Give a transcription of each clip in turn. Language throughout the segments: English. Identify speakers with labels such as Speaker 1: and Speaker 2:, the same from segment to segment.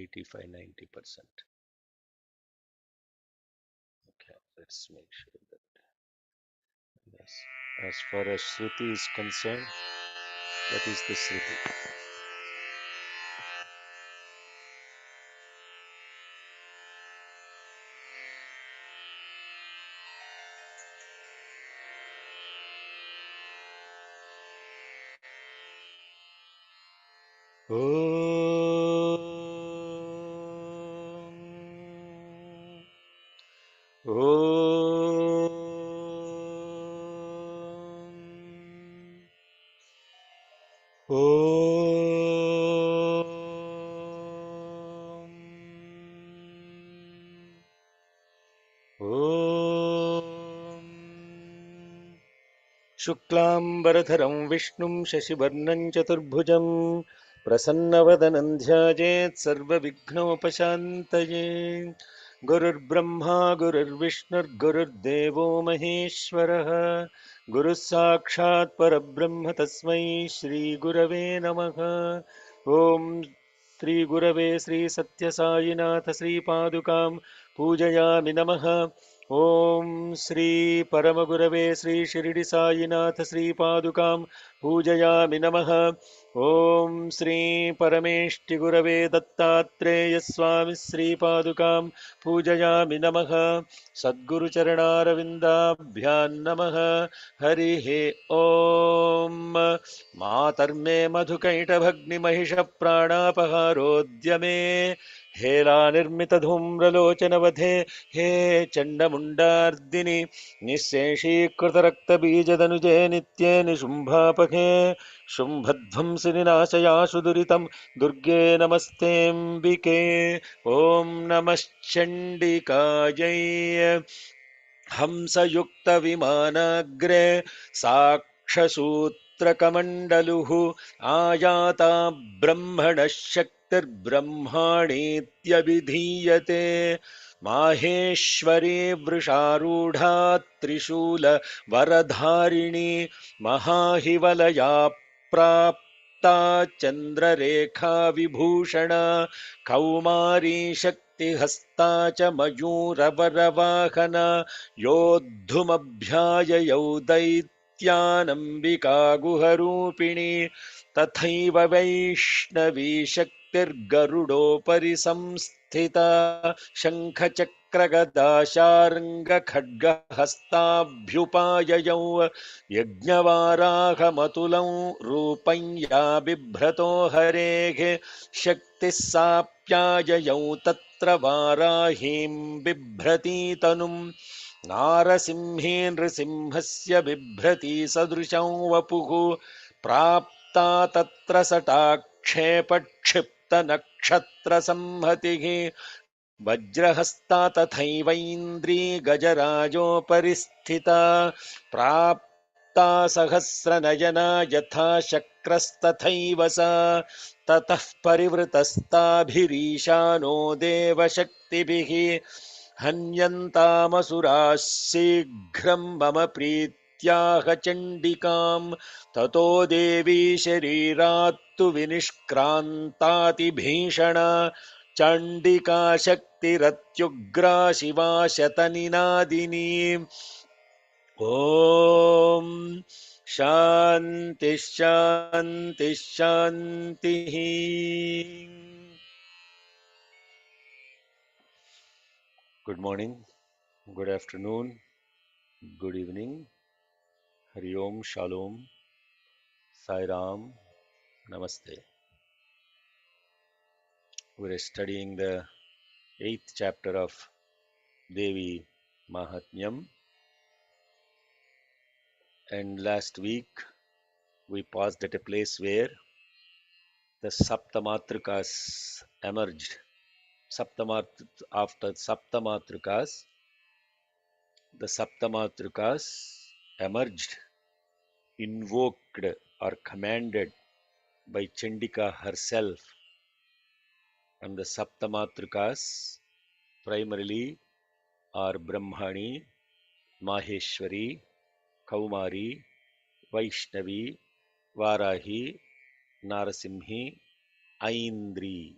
Speaker 1: 85-90%. Okay, let's make sure that yes. As far as Shruti is concerned, that is the Shruti. Om. Om. Om. Om. शुक्लाम्बरधरं विष्णुं शशिवर्णं चतुर्भुजं प्रसन्नवदनं ध्यायेत् सर्वविघ्नोपशान्तये गुरुर्ब्रह्मा गुरुर्विष्णुर्गुरुर्देवो महेश्वरः गुरुः साक्षात् परब्रह्म तस्मै श्रीगुरवे नमः ॐ श्रीगुरवे श्रीसत्यसायिनाथ श्रीपादुकां पूजयामि नमः ॐ श्री परमगुरवे श्री शिरडी साईनाथ श्रीपादुकां पूजयामि नमः ॐ श्री परमेष्टिगुरवे दत्तात्रेयस्वामी श्रीपादुकां पूजयामि नमः सद्गुरुचरणारविन्दाभ्यां नमः हरिः ॐ मातर्मे मधुकैटभग्निमहिषप्राणापहारोऽद्य मे हेलानिर्मितधूम्रलोचनवधे हे चण्डमुण्डार्दिनि निःशेषीकृतरक्तबीजदनुजे नित्ये निशुम्भापहे शुम्भध्वंसिनिनाशयाशु दुरितं दुर्गे नमस्तेऽम्बिके ॐ नमश्चण्डिकायै हंसयुक्तविमानाग्रे साक्षसूत्रकमण्डलुः आयाता ब्रह्मणः शक्तिर्ब्रह्माणीत्यभिधीयते माहेश्वरी वृषारूढा त्रिशूलवरधारिणी महाहिवलया प्राप्ता चन्द्ररेखा विभूषणा कौमारी शक्तिहस्ता च मयूरवरवाहना योद्धुमभ्याययौ दैत्यानम्बिका गुहरूपिणी तथैव वैष्णवी शक्तिर्गरुडोपरि संस्थिता शङ्खचक्रगदाशार्ङ्गखड्गहस्ताभ्युपाययौ यज्ञवाराहमतुलं रूपं या बिभ्रतो हरेः शक्तिः साप्याययौ तत्र वाराहीं बिभ्रती तनुम् नारसिंहे नृसिंहस्य बिभ्रति सदृशं वपुः प्राप्ता तत्र सटाक्षेपक्षिप्तनक्षत्रसंहतिः वज्रहस्ता तथैवैन्द्री गजराजोपरि स्थिता प्राप्ता सहस्रनयना यथा शक्रस्तथैव सा ततः परिवृतस्ताभिरीशानो देवशक्तिभिः हन्यन्तामसुराः शीघ्रं मम प्रीत्याह चण्डिकां ततो देवी शरीरात्तु विनिष्क्रान्तातिभीषणा चण्डिका शक्तिरत्युग्रा शिवा शतनिनादिनी ॐ शान्ति शान्ति शान्तिः good morning good afternoon good evening Hari Om shalom sai ram namaste. We are studying the 8th chapter of Devi Mahatmyam, and last week we paused at a place where the Saptamatrikas emerged. After Saptamatrikas, the Saptamatrikas emerged, invoked or commanded by Chandika herself. And the Saptamatrikas primarily are Brahmani, Maheshwari, Kaumari, Vaishnavi, Varahi, Narasimhi, Aindri.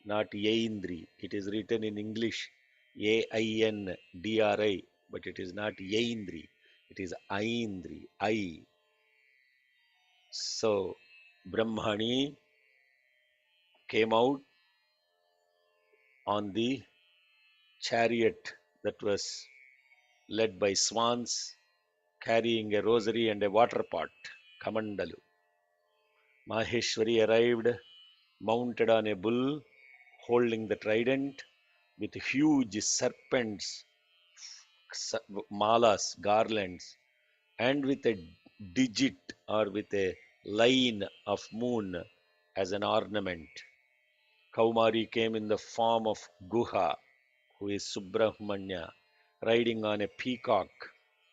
Speaker 1: not Yaindri. It is written in English Aindri, but it is not Yaindri. It is Aindri. I. So Brahmani came out on the chariot that was led by swans carrying a rosary and a water pot, Kamandalu. Maheshwari arrived mounted on a bull, holding the trident with huge serpents, malas, garlands, and with a digit or with a line of moon as an ornament. Kaumari came in the form of Guha, who is Subramanya, riding on a peacock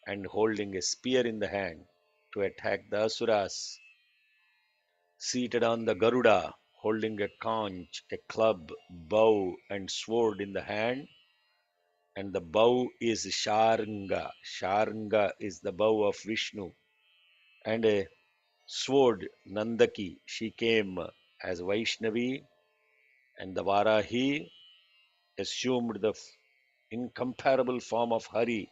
Speaker 1: and holding a spear in the hand to attack the Asuras. Seated on the Garuda, holding a conch, a club, bow, and sword in the hand, and the bow is Sharanga. Sharanga is the bow of Vishnu, and a sword, Nandaki. She came as Vaishnavi, and the Varahi assumed the incomparable form of Hari,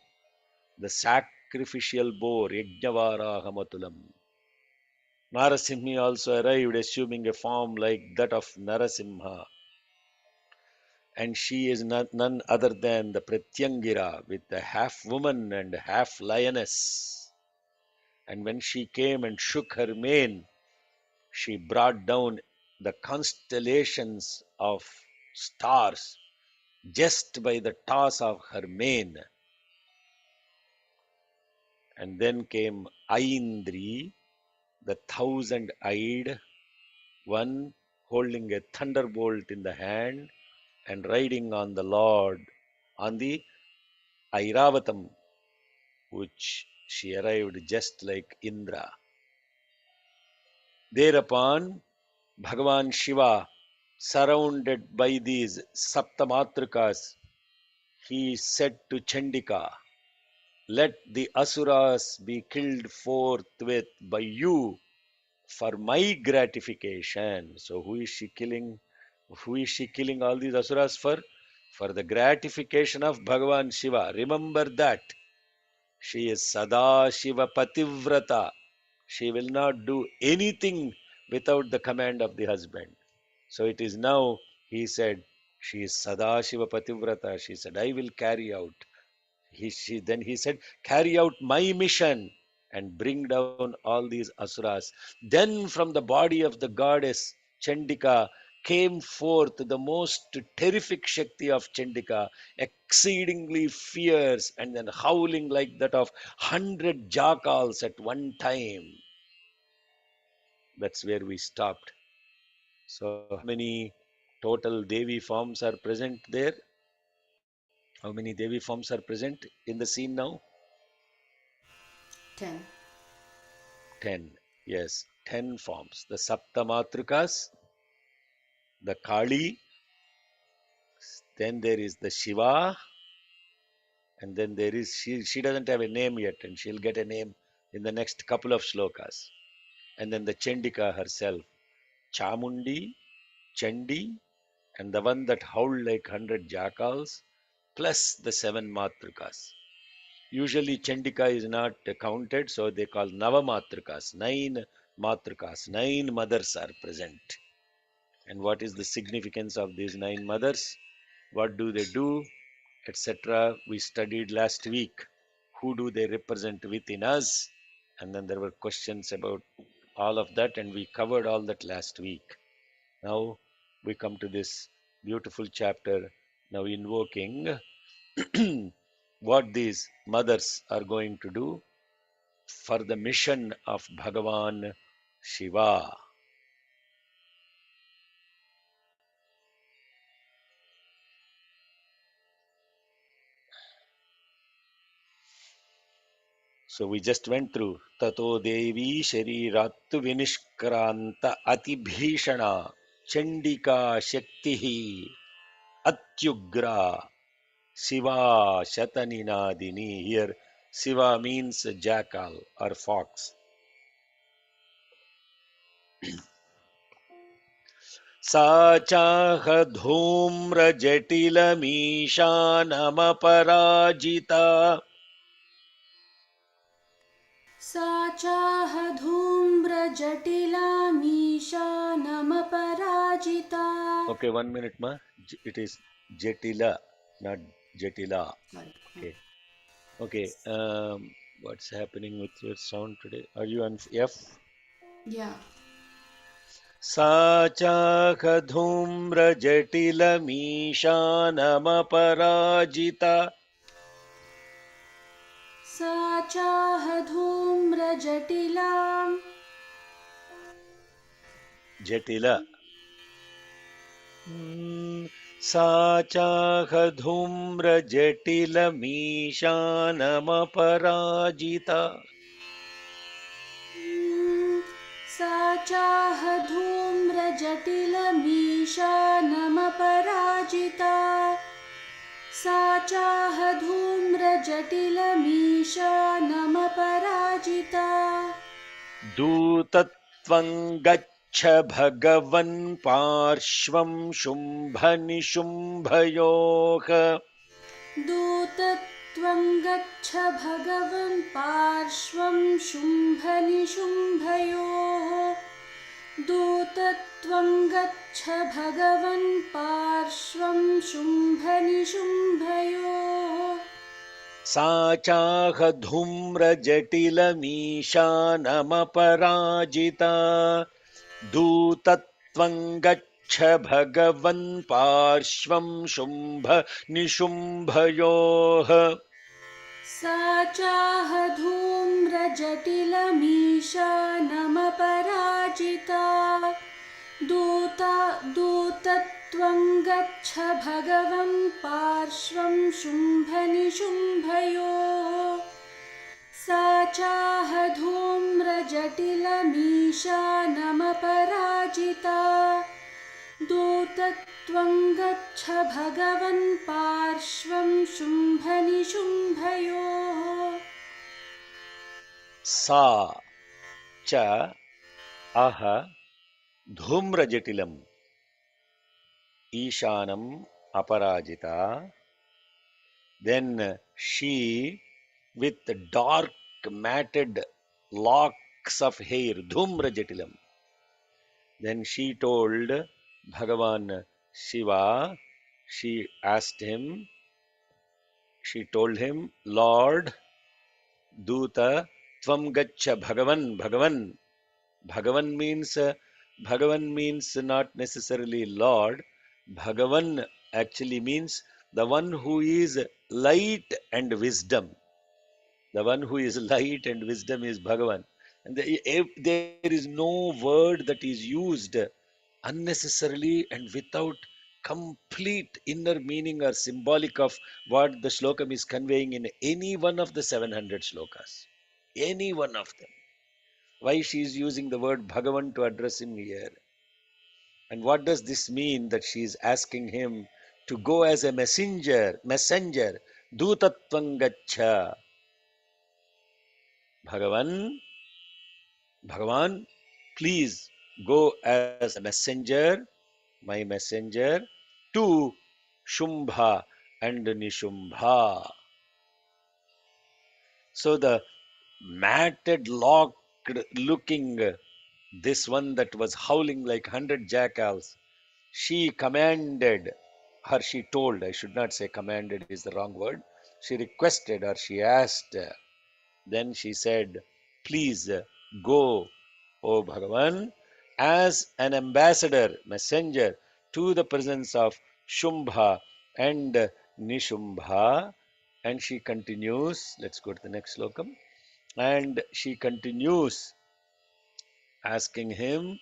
Speaker 1: the sacrificial boar, Yajnavarahamatulam. Narasimhi also arrived assuming a form like that of Narasimha, and she is none other than the Pratyangira with the half woman and half lioness. And when she came and shook her mane, she brought down the constellations of stars just by the toss of her mane. And then came Aindri, the thousand-eyed one, holding a thunderbolt in the hand and riding on the Lord on the Airavatam, which she arrived just like Indra. Thereupon, Bhagavan Shiva, surrounded by these Saptamatrikas, he said to Chandika, let the Asuras be killed forthwith by you for my gratification. So who is she killing? Who is she killing all these Asuras for? For the gratification of Bhagavan Shiva. Remember that. She is Sada Shiva Pativrata. She will not do anything without the command of the husband. So it is now, he said, she is Sada Shiva Pativrata. She said, I will carry out. Then he said, carry out my mission and bring down all these asuras. Then from the body of the goddess Chandika came forth the most terrific Shakti of Chandika, exceedingly fierce and then howling like that of 100 jackals at one time. That's where we stopped. So how many total Devi forms are present there? How many Devi forms are present in the scene now?
Speaker 2: 10.
Speaker 1: 10. Yes, 10 forms. The Saptamatrikas, the Kali, then there is the Shiva, and then there is, she doesn't have a name yet, and she'll get a name in the next couple of slokas. And then the Chandika herself, Chamundi, Chandi, and the one that howled like 100 jackals, plus the 7 Matrikas. Usually Chandika is not counted, so they call Navamatrikas, 9 Matrikas, 9 mothers are present. And what is the significance of these 9 mothers? What do they do? Etc. We studied last week. Who do they represent within us? And then there were questions about all of that, and we covered all that last week. Now we come to this beautiful chapter, now invoking what these mothers are going to do for the mission of Bhagavan Shiva. So we just went through Tato Devi Sharirattu Vinishkranta Atibhishana Chandika Shaktihi Atyugra Shiva Shataninadini. Here Shiva means jackal or fox. सा चाह धूम्रजटिलमीशानमपराजिता
Speaker 2: सा चाह धूम्रजटिलामीशानमपराजिता.
Speaker 1: Okay, 1 minute, ma. It is Jetila, not Jetila.
Speaker 2: Sorry.
Speaker 1: Okay, okay. What's happening with your sound today? Are you on F?
Speaker 2: Yeah.
Speaker 1: सा चाह धूम्रजटिलमीशानमपराजिता
Speaker 2: सा चाह धूम्रजटिलाम्.
Speaker 1: जटिल सा चाह धूम्रजटिलमीशानमपराजिता
Speaker 2: सा चाह धूम्रजटिलमीशानमपराजिता. सा चाह धूम्रजटिलमीशानमपराजिता.
Speaker 1: दूतत्वं गच्छ भगवन् पार्श्वं शुम्भनिशुम्भयोः
Speaker 2: दूतत्वं गच्छ भगवन् पार्श्वं शुम्भनिशुम्भयोः. दूतत्वं गच्छ भगवन् पार्श्वं शुम्भनिशुम्भयोः.
Speaker 1: सा चाह धूम्रजटिलमीशानमपराजिता दूतत्वं गच्छ भगवन् पार्श्वं शुम्भनिशुम्भयोः
Speaker 2: सा चाह धूम्रजटिलमीशानमपराजिता. दूतत्वं गच्छ भगवन् पार्श्वं शुम्भनिशुम्भयोः. सा चाह धूम्रजटिलमीशानमपराजिता. दूतत्वं गच्छ भगवन् पार्श्वं शुम्भनिशुम्भयोः.
Speaker 1: सा च अह धूम्रजटिलम् ईशानम् अपराजिता then she with dark matted locks of hair dhumrajatilam then she told Bhagavan Shiva she asked him she told him Lord Duta Tvam Gaccha Bhagavan means Bhagavan means not necessarily Lord. Bhagavan actually means the one who is light and wisdom. The one who is light and wisdom is Bhagavan. And there is no word that is used unnecessarily and without complete inner meaning or symbolic of what the slokam is conveying in any one of the 700 slokas. Any one of them. Why she is using the word Bhagavan to address him here? And what does this mean that she is asking him to go as a messenger, Dutatvam Gaccha. Bhagavan, Bhagavan, please go as a messenger, my messenger, to Shumbha and Nishumbha. So the matted, locked looking, this one that was howling like 100 jackals, she commanded, or she told, I should not say commanded is the wrong word, she requested or she asked, then she said, please go, O Bhagavan, as an ambassador, messenger to the presence of Shumbha and Nishumbha. And she continues, let's go to the next slokam. And she continues asking him,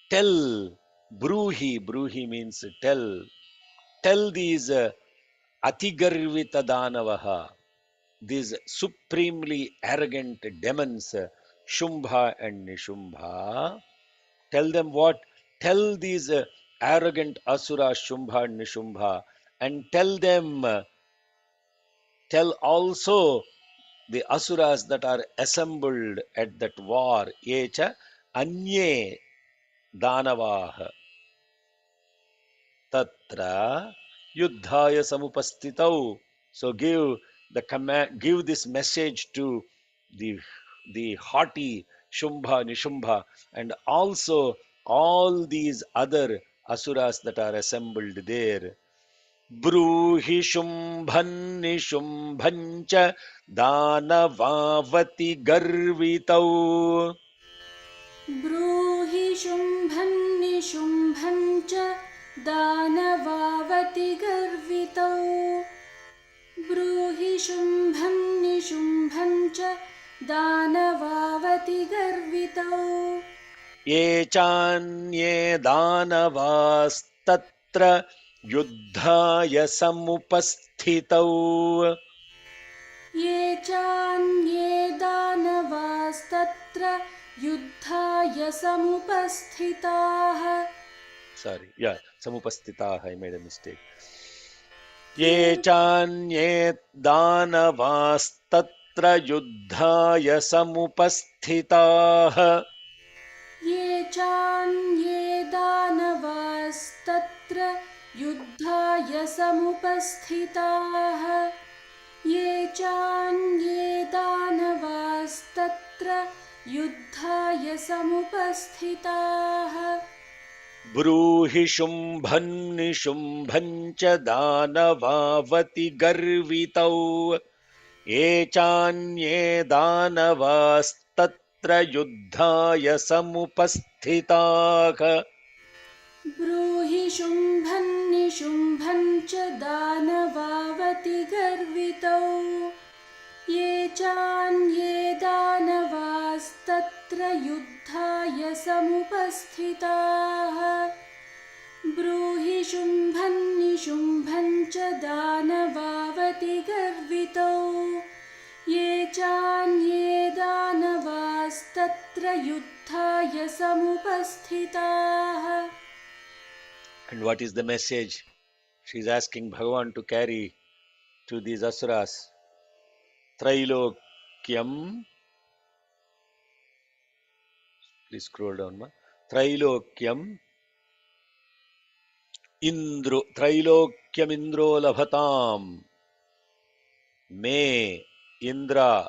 Speaker 1: tell, Bruhi means tell these Atigarvita Danavaha, these supremely arrogant demons, Shumbha and Nishumbha. Tell them what? Tell these arrogant Asura, Shumbha and Nishumbha, and tell them, tell also the Asuras that are assembled at that war, Echa Anye Danavaha. tatra yuddhaya samupastitau. So give this message to the haughty Shumbha, Nishumbha, and also all these other asuras that are assembled there. Bruhi Shumbhan Nishumbhan cha Danavavati Garvitau.
Speaker 2: ब्रूहि शुम्भन्निशुम्भं च दानवावति गर्वितौ ब्रूहि शुम्भन्निशुम्भं च दानवावति गर्वितौ
Speaker 1: ये चान्ये दानवास्तत्र युद्धाय समुपस्थितौ.
Speaker 2: ये चान्ये दानवास्तत्र युद्धाय समुपस्थिताः
Speaker 1: Sorry, yeah, samupastitaah, I made a mistake. ये चान्ये दानवास्तत्र युद्धाय समुपस्थिताः.
Speaker 2: ये चान्ये दानवास्तत्र युद्धाय समुपस्थिताः ये चान्ये दानवास्तत्र युद्धाय समुपस्थिताः
Speaker 1: ब्रूहि शुम्भन्निशुम्भं च दानवावति गर्वितौ. ये चान्ये दानवास्तत्र युद्धाय समुपस्थिताः.
Speaker 2: ब्रूहि शुम्भन्निशुम्भं च दानवावति गर्वितौ ये चान्ये दानवास्तत्र युद्धाय समुपस्थिताः ब्रूहि शुम्भन्निशुम्भं च दानवावति गर्वितौ ये चान्ये दानवास्तत्र युद्धाय समुपस्थिताः
Speaker 1: And what is the message she is asking Bhagavan to carry to these asuras? Trailokyam, please scroll down, ma. Trailokyam Trailokyam Indro Labhatam. May Indra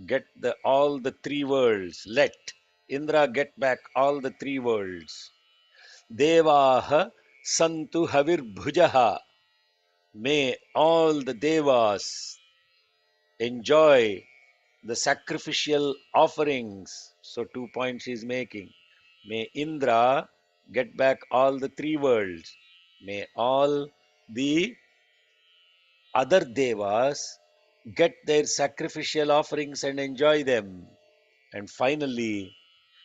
Speaker 1: get all the three worlds. Let Indra get back all the three worlds. Devaha Santu Havirbhujaha. May all the devas enjoy the sacrificial offerings. So 2 points he is making. May Indra get back all the three worlds. May all the other devas get their sacrificial offerings and enjoy them. And finally,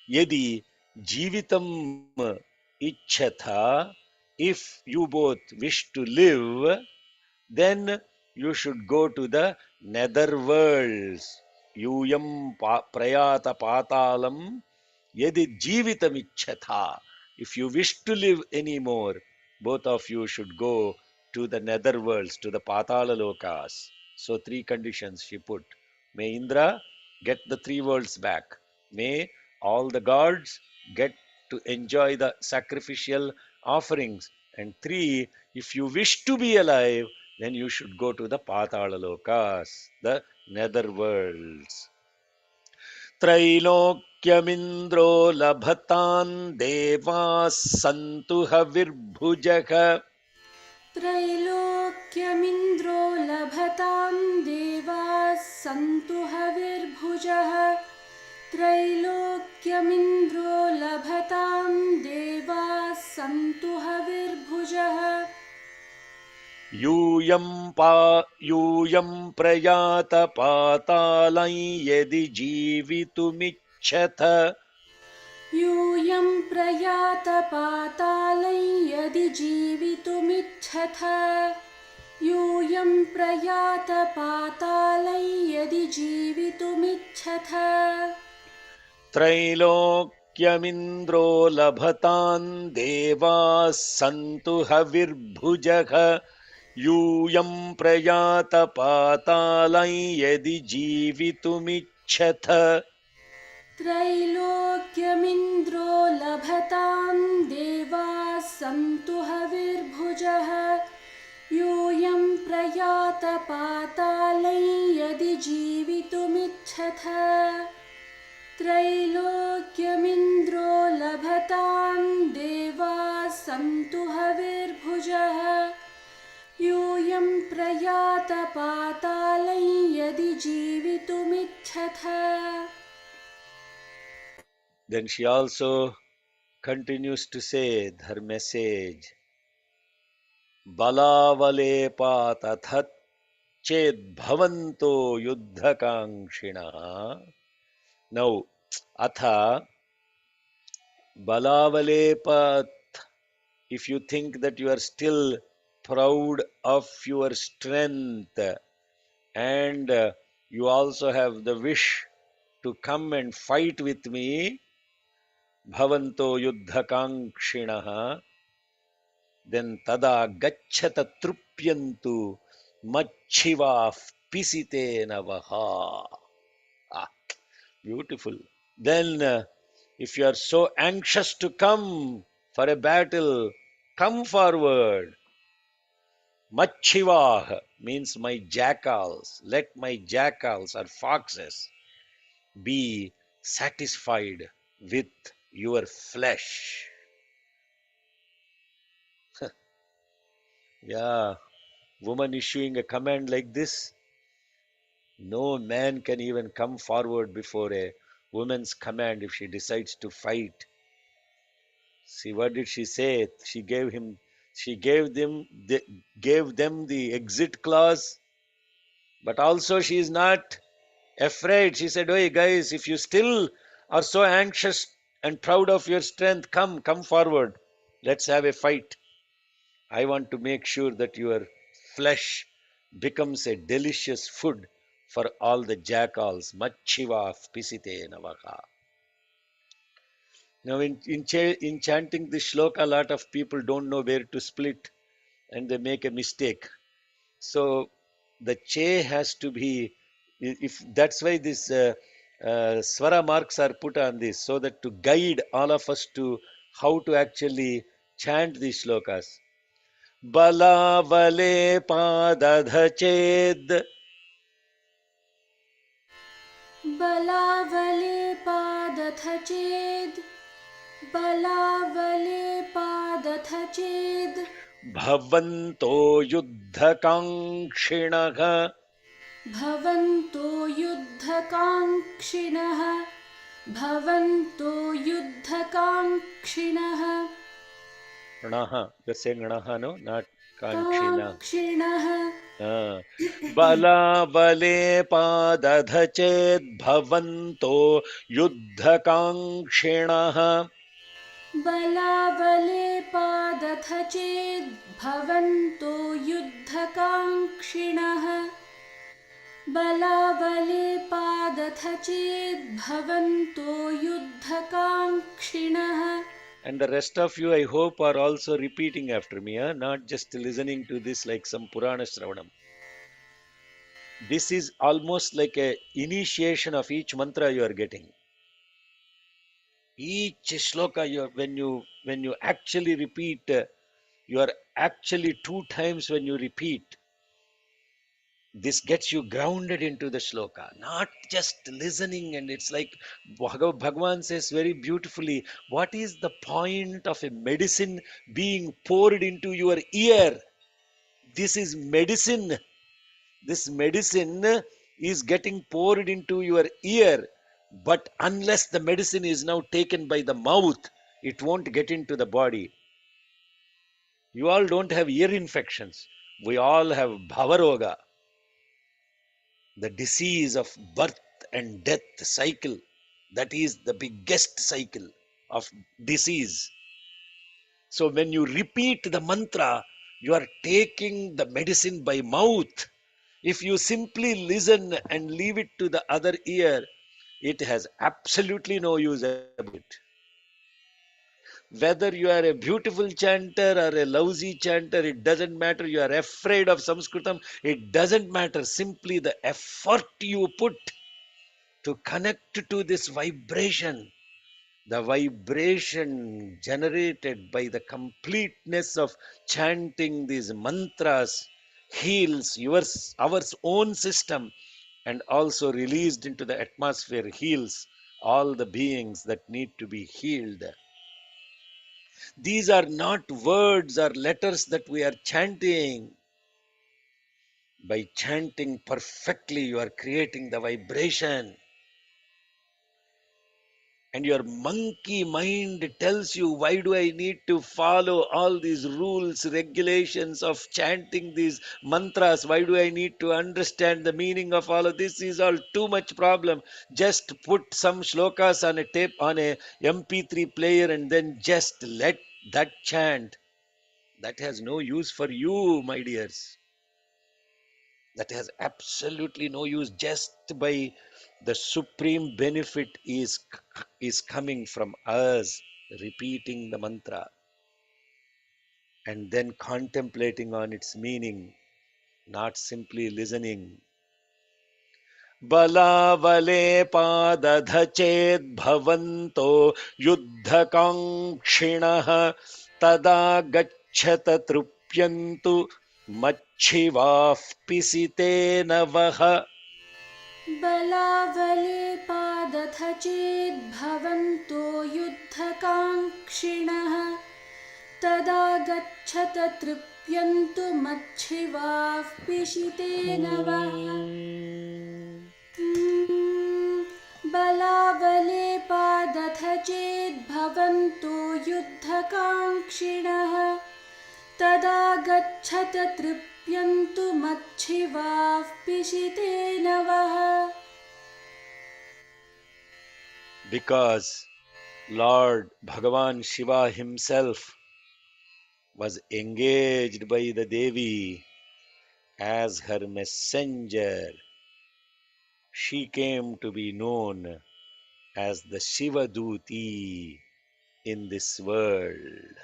Speaker 1: Yadi Jivitam Ichatha, if you both wish to live, then you should go to the nether worlds. Yuyam prayata patalam yedi jivitamichatha. If you wish to live anymore, both of you should go to the nether worlds, to the patala lokas. So three conditions she put. May Indra get the three worlds back. May all the gods get to enjoy the sacrificial offerings. And three, if you wish to be alive, then you should go to the Patala Lokas, the nether worlds. Trailokyamindrao labhatan devas santu havirbhujaka.
Speaker 2: त्रैलोक्यमिन्द्रो लभतां देवाः सन्तु हविर्भुजः त्रैलोक्यमिन्द्रो लभतां देवाः सन्तु हविर्भुजः
Speaker 1: यूयं प्रयात पातालं यदि जीवितुमिच्छथ.
Speaker 2: यूयं प्रयात पातालं यदि जीवितुमिच्छथ यूयं प्रयात पातालं यदि जीवितुमिच्छथ
Speaker 1: त्रैलोक्यमिन्द्रो लभतां देवाः सन्तु हविर्भुजः. यूयं प्रयात पातालं यदि जीवितुमिच्छथ.
Speaker 2: त्रैलोक्यमिन्द्रो लभतां देवाः सन्तु हविर्भुजः यूयं प्रयात पातालं यदि जीवितुमिच्छथ त्रैलोक्यमिन्द्रो लभतां देवाः सन्तु हविर्भुजः यूयं प्रयात पातालं यदि जीवितुमिच्छथ.
Speaker 1: Then she also continues to say her message. Balavalepāt athat ched bhavanto yuddhakankshina. Now, atha balavalepat, if you think that you are still proud of your strength and you also have the wish to come and fight with me, bhavanto yuddhakankshinaha, then tada gacchata trupyantu machhiva pisite navaha. Ah, beautiful. Then, if you are so anxious to come for a battle, come forward. Machhiva means my jackals. Let my jackals or foxes be satisfied with your flesh. Yeah, woman issuing a command like this, no man can even come forward before a woman's command if she decides to fight. See, what did she say? She gave them the exit clause, but also she is not afraid. She said, "Hey guys, if you still are so anxious and proud of your strength, come forward. Let's have a fight. I want to make sure that your flesh becomes a delicious food for all the jackals." Machiva pisite navaha. Now, in chanting this shloka, a lot of people don't know where to split and they make a mistake. So, the che has to be, if that's why this swara marks are put on this, so that to guide all of us to how to actually chant these shlokas. Balavale padadhached.
Speaker 2: बलावलेपादथ चेद् बलावलेपादथ चेद्
Speaker 1: Bhavanto yuddhakankshinaha.
Speaker 2: भवन्तो युद्धकाङ्क्षिणः भवन्तो युद्धकाङ्क्षिणः
Speaker 1: Anaha. You're saying anaha, no? Not kankshina.
Speaker 2: काङ्क्षिणः
Speaker 1: बलाबले पादधचेद्भवन्तो युद्धकाङ्क्षिणः.
Speaker 2: बलावलेपादथ चेद् भवन्तो युद्धकाङ्क्षिणः बलावलेपादथ चेद् भवन्तो युद्धकाङ्क्षिणः.
Speaker 1: And the rest of you, I hope, are also repeating after me, huh? Not just listening to this like some Purana Shravanam. This is almost like a initiation of each mantra you are getting. Each shloka, when you actually repeat, you are actually two times when you repeat. This gets you grounded into the shloka, not just listening. And it's like Bhagavan says very beautifully, what is the point of a medicine being poured into your ear? This is medicine. This medicine is getting poured into your ear. But unless the medicine is now taken by the mouth, it won't get into the body. You all don't have ear infections. We all have bhavaroga, the disease of birth and death cycle. That is the biggest cycle of disease. So when you repeat the mantra, you are taking the medicine by mouth. If you simply listen and leave it to the other ear, it has absolutely no use about it. Whether you are a beautiful chanter or a lousy chanter, it doesn't matter. You are afraid of Sanskritam, it doesn't matter. Simply the effort you put to connect to this vibration. The vibration generated by the completeness of chanting these mantras heals yours, our own system, and also released into the atmosphere heals all the beings that need to be healed. These are not words or letters that we are chanting. By chanting perfectly, you are creating the vibration. And your monkey mind tells you, why do I need to follow all these rules, regulations of chanting these mantras? Why do I need to understand the meaning of all of this? Is all too much problem. Just put some shlokas on a tape, on a MP3 player, and then just let that chant. That has no use for you, my dears. That has absolutely no use. Just by the supreme benefit is coming from us repeating the mantra and then contemplating on its meaning, not simply listening. बलावले पादधचेद्भवन्तो युद्धकाङ्क्षिणः तदा गच्छत तृप्यन्तु मच्छिवाः पिसितेन वः.
Speaker 2: बलावलेपादथ चेद्भवन्तो युद्धकाङ्क्षिणः तदा गच्छत तृप्यन्तु मच्छिवाः पिशितेन वः बलावलेपादथ चेद्भवन्तो युद्धकाङ्क्षिणः तदा गच्छत तृप्यन्तु मच्छिवाः पिशितेन वः.
Speaker 1: Because Lord Bhagavan Shiva himself was engaged by the Devi as her messenger. She came to be known as the Shiva Duti in this world.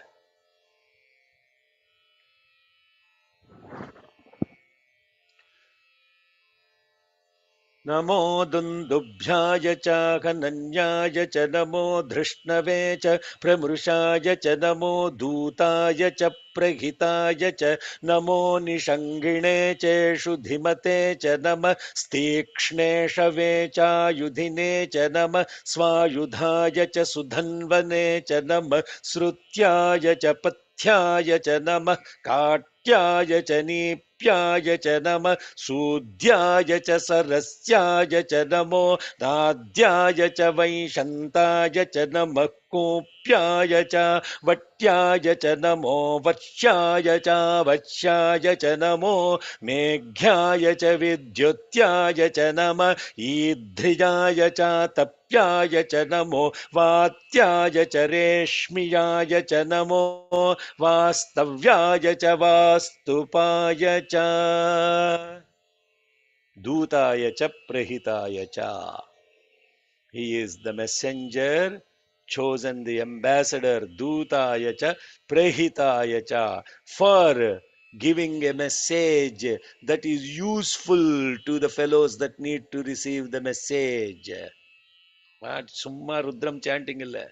Speaker 1: नमो दुन्दुभ्याय च कनन्याय च नमो धृष्णवे च प्रमृषाय च नमो दूताय च प्रहिताय च नमो निषङ्गिणे चेषु धिमते च नमः स्तीक्ष्णेषवे चायुधिने च नमः स्वायुधाय च सुधन्वने च नमः श्रुत्याय च पथ्याय च नमः काट्याय च नीप्याय च नमः सूद्याय च सरस्याय च नमो नाद्याय च वैशन्ताय च नमः कूप्याय च वट्याय च नमो वक्ष्याय च वक्ष्याय च नमो मेघ्याय च विद्युत्याय च नमः ईद्ध्रियाय च तप्याय च नमो वात्याय च रेश्मियाय च नमो वास्तव्याय च वास्तुपाय च दूताय च प्रहिताय च. He is the messenger, chosen the ambassador, Dutaya cha, Prehitaya cha, for giving a message that is useful to the fellows that need to receive the message. Summa Rudram chanting illa.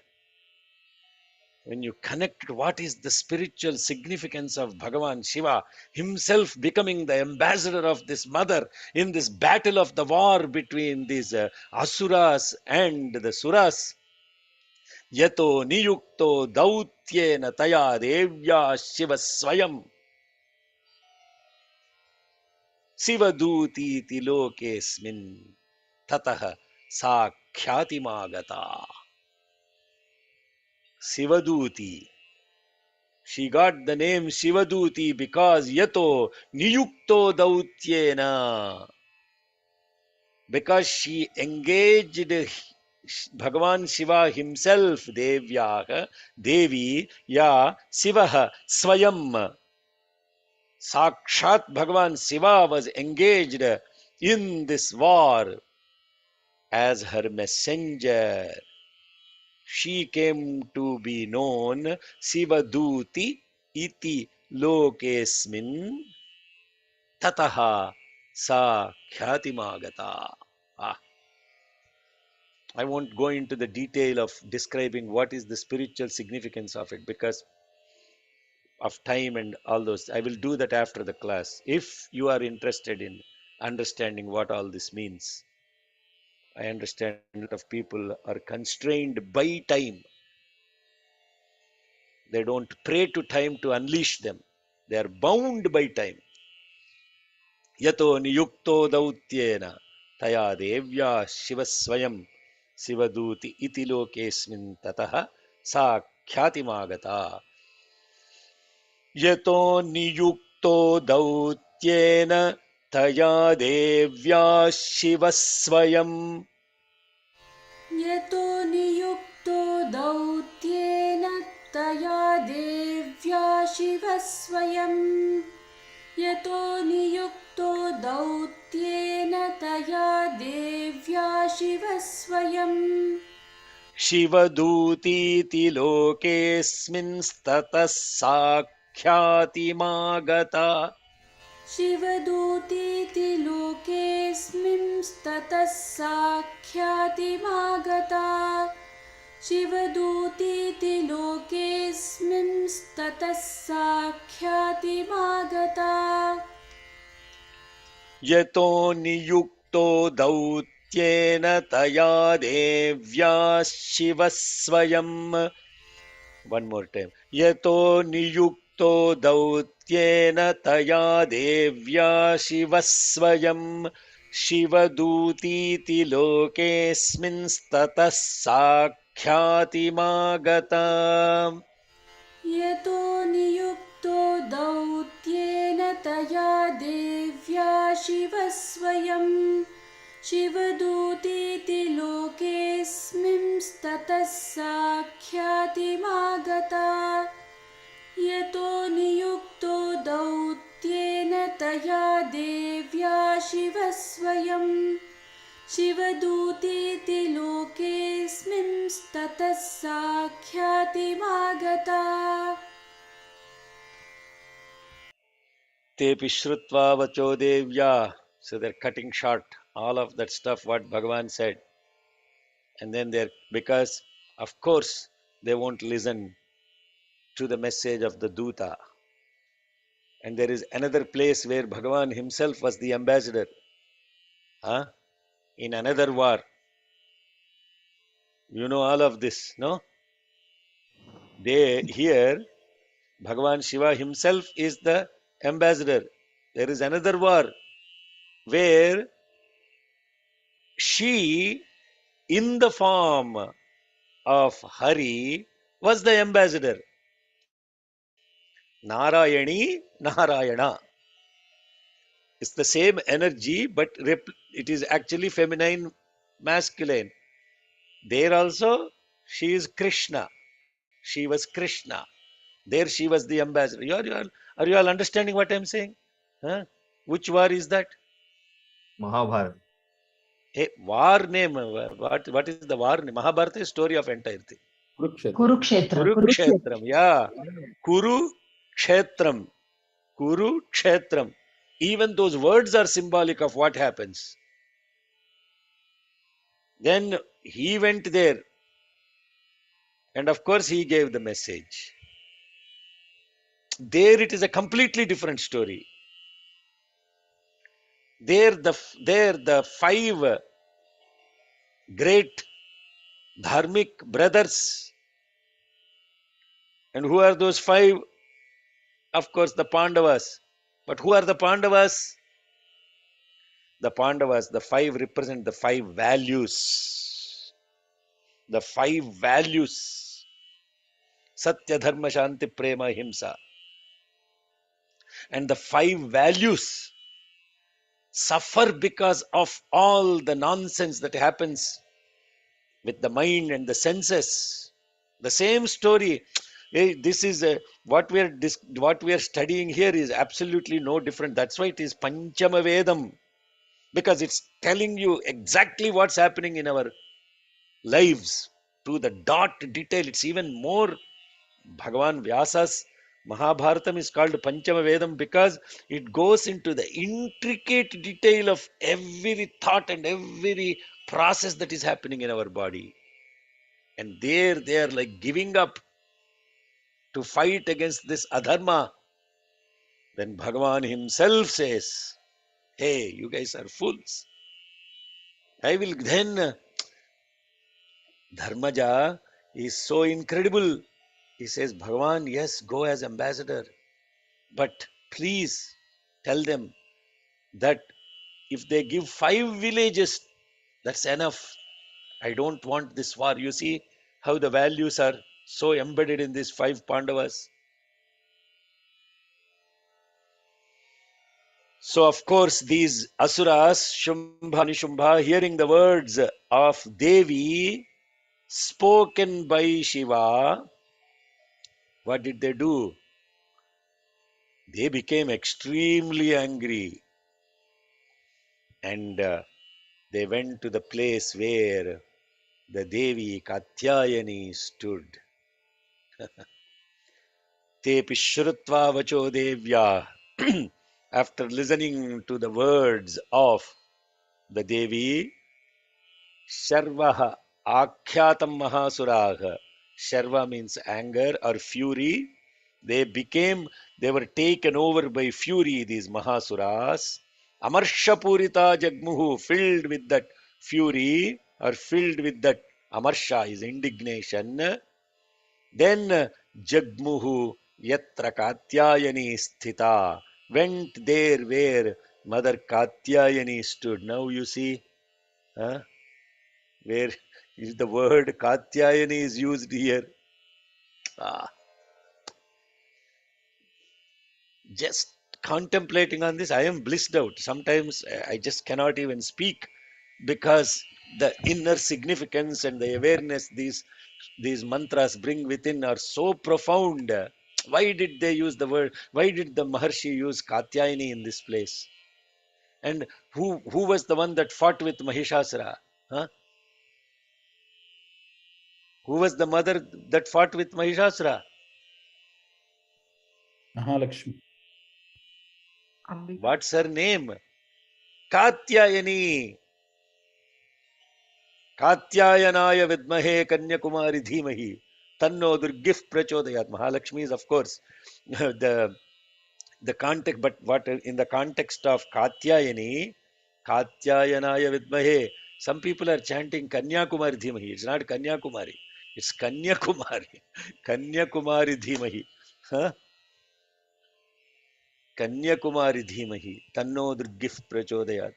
Speaker 1: When you connect what is the spiritual significance of Bhagavan Shiva, himself becoming the ambassador of this mother in this battle of the war between these asuras and the suras, यतो नियुक्तो दौत्येन तया देव्या शिव स्वयं शिवदूतीति लोकेऽस्मिन् ततः साख्यातिमागता. Sivaduti. She got the name Sivaduti because yato niyukto dautyena. Because she engaged Bhagavan Shiva himself, Devya, Devi, ya Sivaha, Swayam. Sakshat Bhagavan Shiva was engaged in this war as her messenger. She came to be known Sivaduti iti lokesmin tataha sa khyatimagata. Ah, I won't go into the detail of describing what is the spiritual significance of it because of time and all those. I will do that after the class. If you are interested in understanding what all this means, I understand a lot of people are constrained by time. They don't pray to time to unleash them. They are bound by time. Yato niyukto dautyena taya devya shivasvayam sivaduti iti lokesmin tataha sakhyati यतो नियुक्तो दौत्येन तया देव्या शिवः स्वयम्
Speaker 2: यतो नियुक्तो दौत्येन तया देव्या शिवः स्वयम् यतो नियुक्तो दौत्येन तया देव्या शिवः स्वयम्
Speaker 1: शिवदूतीति लोकेऽस्मिंस्ततः साक्षातिमागता
Speaker 2: शिवदूतीति लोकेऽस्मिंस्ततः साक्षातिमागता शिवदूतीति लोकेऽस्मिंस्ततः साक्षातिमागता
Speaker 1: यतो नियुक्तो दौत्येन तया देव्या शिवः स्वयम् One more time. Yato niyukto dautyena taya devya shivasvayam shivadutiti lokesmin statas sakhyati magata.
Speaker 2: यतो नियुक्तो दौत्येन तया देव्या शिवः स्वयं शिवदूतीति लोकेऽस्मिंस्ततः साक्षातिमागता यतो नियुक्तो दौत्येन तया देव्या शिवः स्वयं शिवदूतीति लोकेऽस्मिंस्ततः साक्षातिमागता
Speaker 1: Tepi shrutva vacho devya. So they're cutting short all of that stuff what Bhagavan said. And then they're, because of course they won't listen to the message of the Duta. And there is another place where Bhagavan himself was the ambassador. Huh? In another war. You know all of this, no? They here, Bhagavan Shiva himself is the ambassador. There is another war where she, in the form of Hari, was the ambassador. Narayani, Narayana. It's the same energy, but it is actually feminine, masculine. There also, she is Krishna. She was Krishna. There she was the ambassador. Are you all understanding what I'm saying? Huh? Which war is that?
Speaker 3: Mahabharata.
Speaker 1: Hey, war name. What is the war name? Mahabharata is story of entire thing.
Speaker 4: Kurukshetra.
Speaker 1: Kurukshetram. Yeah. Kurukshetram. Kurukshetram. Even those words are symbolic of what happens. Then he went there. And of course, he gave the message. There it is a completely different story. There the five great dharmic brothers. And who are those five? Of course, the Pandavas. But who are the Pandavas? The Pandavas, the five represent the five values. The five values. Satya, Dharma, Shanti, Prema, Himsa. And the five values suffer because of all the nonsense that happens with the mind and the senses. The same story. This is what we are studying here is absolutely no different. That's why it is Panchama Vedam, because it's telling you exactly what's happening in our lives to the dot detail. It's even more Bhagavan Vyasa's Mahabharatam is called Panchama Vedam because it goes into the intricate detail of every thought and every process that is happening in our body. And there they are like giving up to fight against this adharma. Then Bhagavan himself says, hey, you guys are fools. I will then, Dharmaja is so incredible. He says, Bhagavan, yes, go as ambassador, but please tell them that if they give 5 villages, that's enough. I don't want this war. You see how the values are so embedded in these 5 Pandavas. So, of course, these Asuras, Shumbha, Nishubha, hearing the words of Devi spoken by Shiva, what did they do? They became extremely angry and they went to the place where the Devi Katyayani stood. Tepi Shrutva Vacho Devya. After listening to the words of the Devi, Sharvaha Akhyatam Mahasuraha. Sharva means anger or fury. They were taken over by fury, these Mahasuras. Amarshapurita Jagmuhu, filled with that fury or filled with that Amarsha is indignation. Then Jagmuhu Yatra Katyayani Sthita, went there where Mother Katyayani stood. Now you see, huh, where is the word Katyayani is used here. Ah, just contemplating on this, I am blissed out. Sometimes I just cannot even speak because the inner significance and the awareness these mantras bring within are so profound. Why did they use the word? Why did the Maharshi use Katyayani in this place? And who was the one that fought with Mahishasura? Huh? Who was the mother that fought with Mahishasura?
Speaker 4: Mahalakshmi.
Speaker 1: What's her name? Katyayani. Katyayanaaya vidmahe Kanyakumari dhimahi. Tanno Durgif prachodayat. Mahalakshmi is, of course, the context, but what in the context of Katyayani, Katyayanaya vidmahe, some people are chanting Kanyakumari dhimahi. It's not Kanyakumari. It's Kanyakumari. Kanyakumari dhimahi. Huh? Kanyakumari dhimahi. Tanno Durgif prachodayat.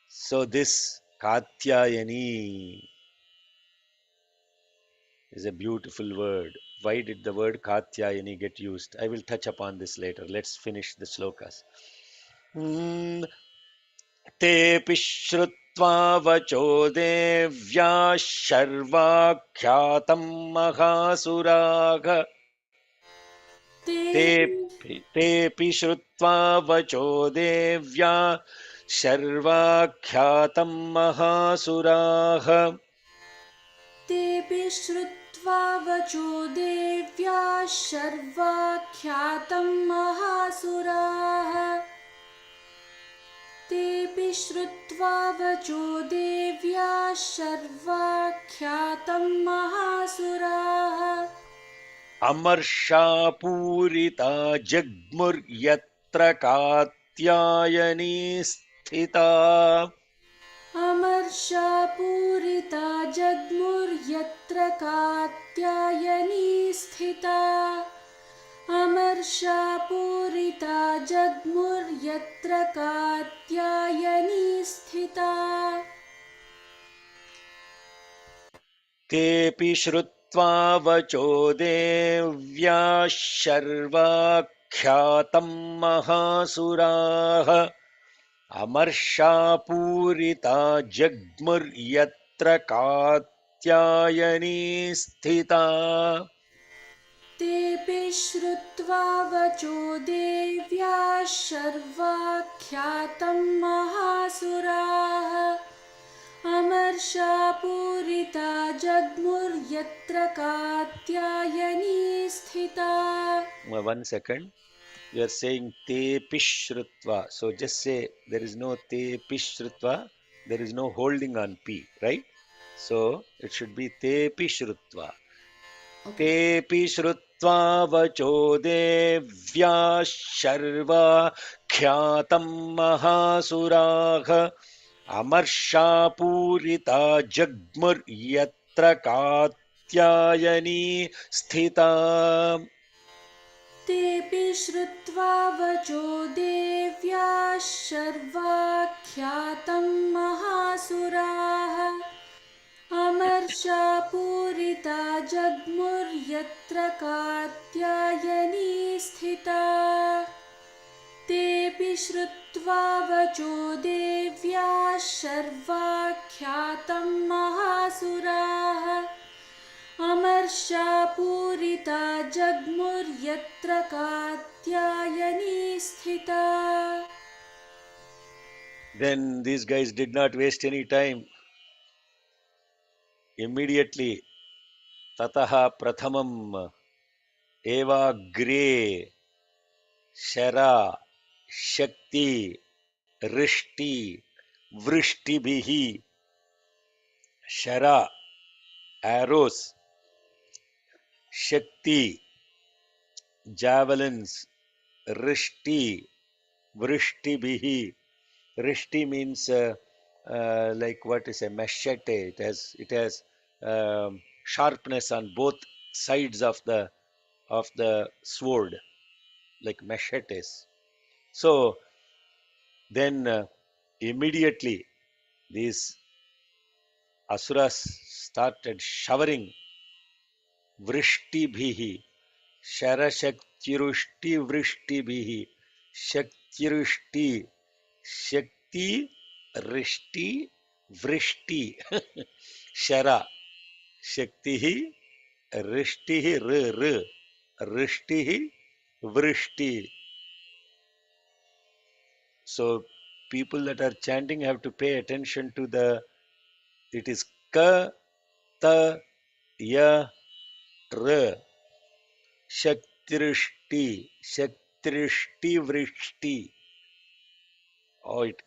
Speaker 1: So this Katyayani is a beautiful word. Why did the word Katyayani get used? I will touch upon this later. Let's finish the slokas. तेऽपि श्रुत्वा वचो देव्या शर्वाख्यातं महासुराः तेऽपि श्रुत्वा वचो देव्या शर्वाख्यातं महासुराः
Speaker 2: तेऽपि श्रुत्वा वचो देव्या शर्वाख्यातं महासुराः तेऽपि श्रुत्वा वचो देव्या शर्वाख्यातं महासुराः
Speaker 1: अमर्षापूरिता जग्मुर्यत्र कात्यायनी स्थिता
Speaker 2: अमर्षापूरिता जग्मुर्यत्र कात्यायनी स्थिता अमर्षापूरिता जग्मुर्यत्र कात्यायनी स्थिता
Speaker 1: तेऽपि श्रुत्वा वचो देव्या शर्वाख्यातं महासुराः अमर्षापूरिता जग्मुर्यत्र कात्यायनी स्थिता
Speaker 2: तेऽपि श्रुत्वा वचो देव्या शर्वाख्यातं महासुराः अमर्षापूरिता जग्मुर्यत्र यत्र कात्यायनी स्थिता.
Speaker 1: 1 second. You are saying te pishrutva. So just say there is no te pishrutva. There is no holding on p, right? So it should be te pishrutva.
Speaker 2: Okay.
Speaker 1: Te pishrutva vacho devya sharva khyatam mahasuraha amarsha purita jagmur yatra katyayani sthita.
Speaker 2: तेऽपि श्रुत्वा वचो देव्याः शर्वाख्यातं महासुराः अमर्षापूरिता जग्मुर्यत्र कात्यायनी स्थिता. तेऽपि श्रुत्वा वचो देव्याः शर्वाख्यातं महासुराः अमर्षापूरिता जग्मुर्यत्र कात्यायनी स्थिता.
Speaker 1: Then these guys did not waste any time. Immediately, tataha prathamam evagre shara shakti rishti vrishtibihi shara arrows shakti javelins rishti vrishtibihi. Rishti means like what is a machete. It has sharpness on both sides of the sword, like machetes. So then immediately these asuras started showering vrishti sharashaktirushti vrishtibihi shaktirushti shakti rishti vrishti shara shaktihi rishtihi rishtihi vrishti. So people that are chanting have to pay attention to it is ka ta ya ra shaktirishti shaktirishti vrishti. Oh, it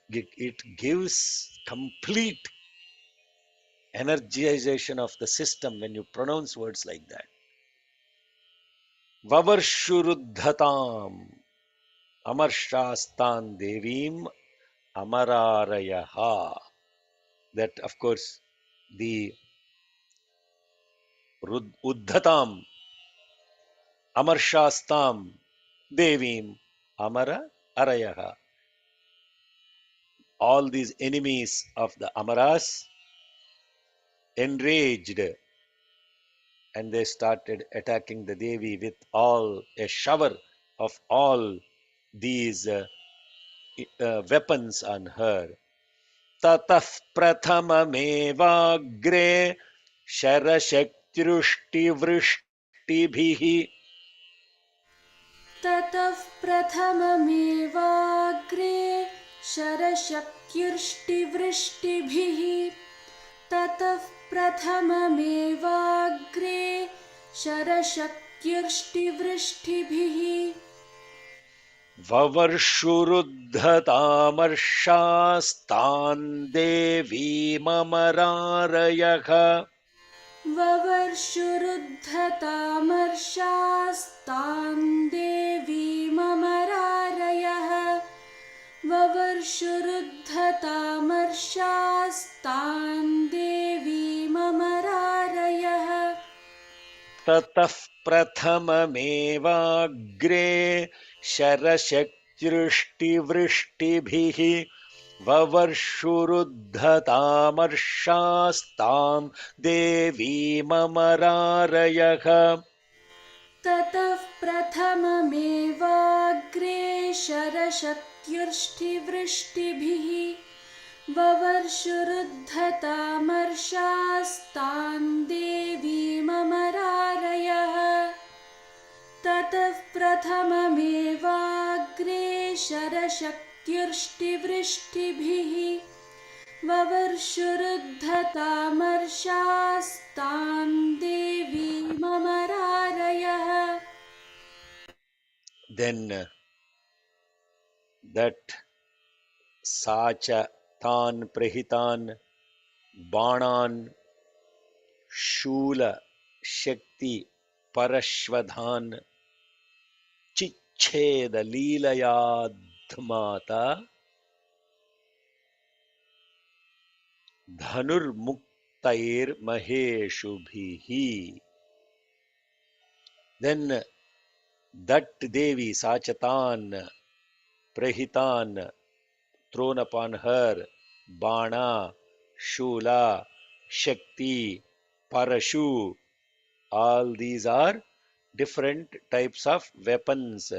Speaker 1: gives complete energization of the system when you pronounce words like that. Vavarshurudhatam amarshastan devim amararayaha. That of course the uddhatam amarshastam devim amara arayaha. All these enemies of the amaras enraged, and they started attacking the Devi with all a shower of all these weapons on her. Tatah prathamamevagre sharashaktirushtivrishtibhihi.
Speaker 2: ततः प्रथममेवाग्रे शरशक्त्युष्टिवृष्टिभिः. ततः प्रथममेवाग्रे शरशक्त्युष्टिवृष्टिभिः.
Speaker 1: ववर्षुरुद्धतामर्षास्तान् देवीममरारयः.
Speaker 2: ववर्षुरुद्धतामर्षास्तान् देवीममरारयः. ववर्षुरुद्धतामर्षास्तान् देवीममरारयः.
Speaker 1: ततः प्रथममेवाग्रे शरशक्तिवृष्टिभिः ववर्षुरुद्धतामर्षास्तां देवीममरारयः.
Speaker 2: ततः प्रथममेवाग्रे शरशक्त्युष्टिवृष्टिभिः ववर्षुरुद्धतामर्षास्तान् देवीममरारयः. ततः प्रथममेवाग्रे शरशक्त्युष्टिवृष्टिभिः ववर्षुरुद्धतामर्षास्तान् देवीममरारयः.
Speaker 1: Then that sacha tan prahitan banan shula shakti parashvadhan chicheda leelayadhmata dhanurmuktair maheshubhihi. Then that Devi Sachatan Prahitan thrown upon her Bana, Shula, Shakti, Parashu, all these are different types of weapons.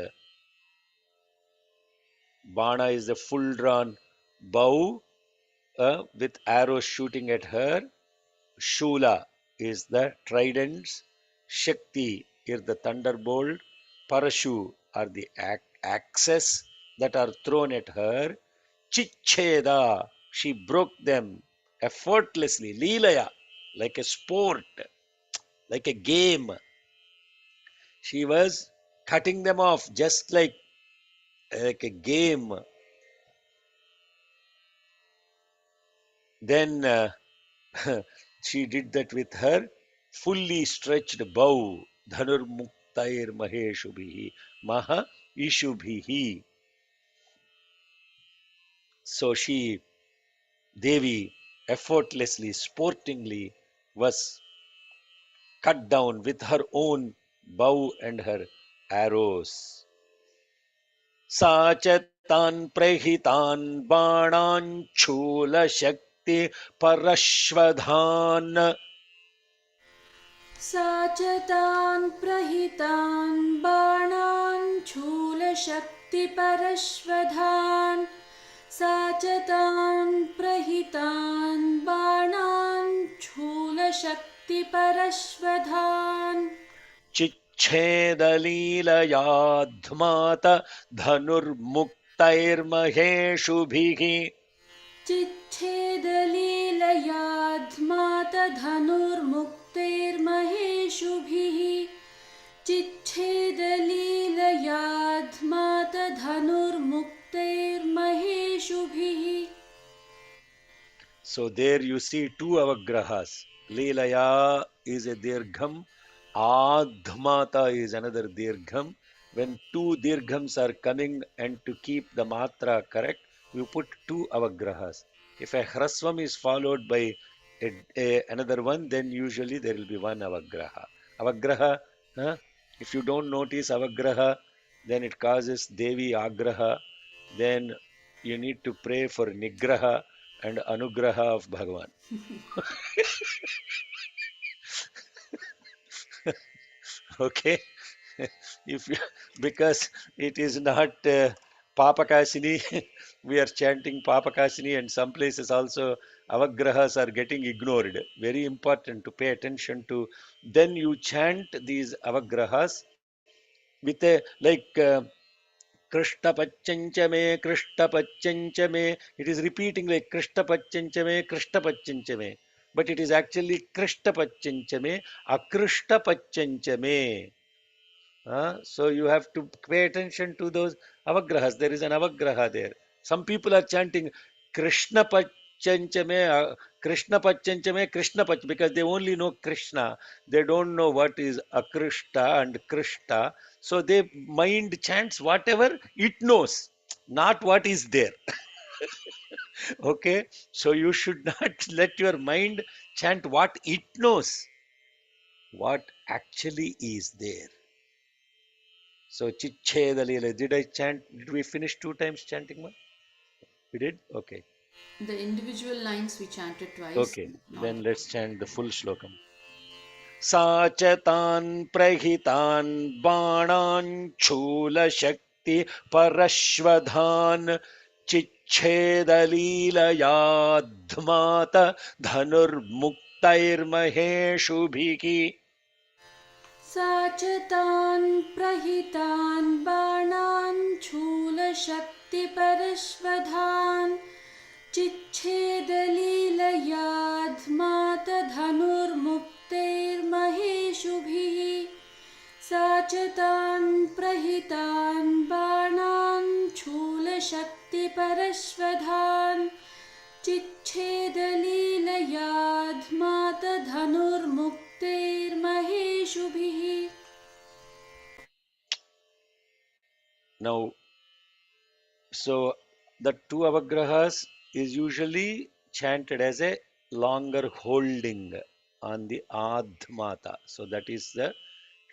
Speaker 1: Bana is the full drawn bow with arrows shooting at her. Shula is the tridents. Shakti is the thunderbolt. Parashu are the axes that are thrown at her. Chicheda, she broke them effortlessly. Leelaya, like a sport, like a game. She was cutting them off just like a game. Then she did that with her fully stretched bow. Dhanur muktair maheshubhihi. Maha ishubhihi. So she, Devi, effortlessly, sportingly was cut down with her own bow and her arrows. Sachetan prehitan banan chula shakti parashvadhan.
Speaker 2: सा च तान् प्रहितान् बाणान् शूलशक्तिपरश्वधान् सा च तान् प्रहितान् बाणान् शूलशक्तिपरश्वधान्
Speaker 1: चिच्छेदलीलयाध्मात धनुर्मुक्तैर्महेषुभिः.
Speaker 2: चिच्छेदलीलयाध्मातधनुर्मुक्तैर्महेषुभिः चिच्छेदलीलयाध्मातधनुर्मुक्तैर्महेषुभिः.
Speaker 1: So there you see two avagrahas. Leelaya is a dirgham, Adhmata is another dirgham. When two dirghams are coming and to keep the matra correct, you put two avagrahas. If a hrasvam is followed by another one, then usually there will be one avagraha. Avagraha, huh? If you don't notice avagraha, then it causes Devi agraha. Then you need to pray for nigraha and anugraha of Bhagavan. Okay, if you, because it is not Papakasini, we are chanting Papakasini, and some places also avagrahas are getting ignored. Very important to pay attention to. Then you chant these avagrahas with a Krishna Pachanchame, Krishna Pachanchame. It is repeating like Krishna Pachanchame, Krishna Pachanchame. But it is actually Krishna Pachanchame, Akrishna Pachanchame. So you have to pay attention to those avagrahas. There is an avagraha there. Some people are chanting Krishna Pachanchame, Krishna Pachanchame, Krishna Pach, because they only know Krishna. They don't know what is Akrishta and Krishna. So they mind chants whatever it knows, not what is there. Okay, so you should not let your mind chant what it knows, what actually is there. So Chichedalila. Did I chant? Did we finish two times chanting? We did? Okay.
Speaker 2: The individual lines we chanted twice,
Speaker 1: Okay.
Speaker 2: not
Speaker 1: Then let's chant the full slokam. Sachatan prahitan banan chula shakti parashvadhan chichedalila dhanur muktair maheshubhiki.
Speaker 2: सा च तान् प्रहितान् बाणान् शूलशक्तिपरश्वधान् चिच्छेदलीलयाध्मातधनुर्मुक्तैर्महेषुभिः सा च तान् प्रहितान् बाणान् शूलशक्तिपरश्वधान् चिच्छेदलीलयाध्मातधनुर्मुक्तैर्महेषुभिः.
Speaker 1: Now, so the two avagrahas is usually chanted as a longer holding on the adhmata. So that is the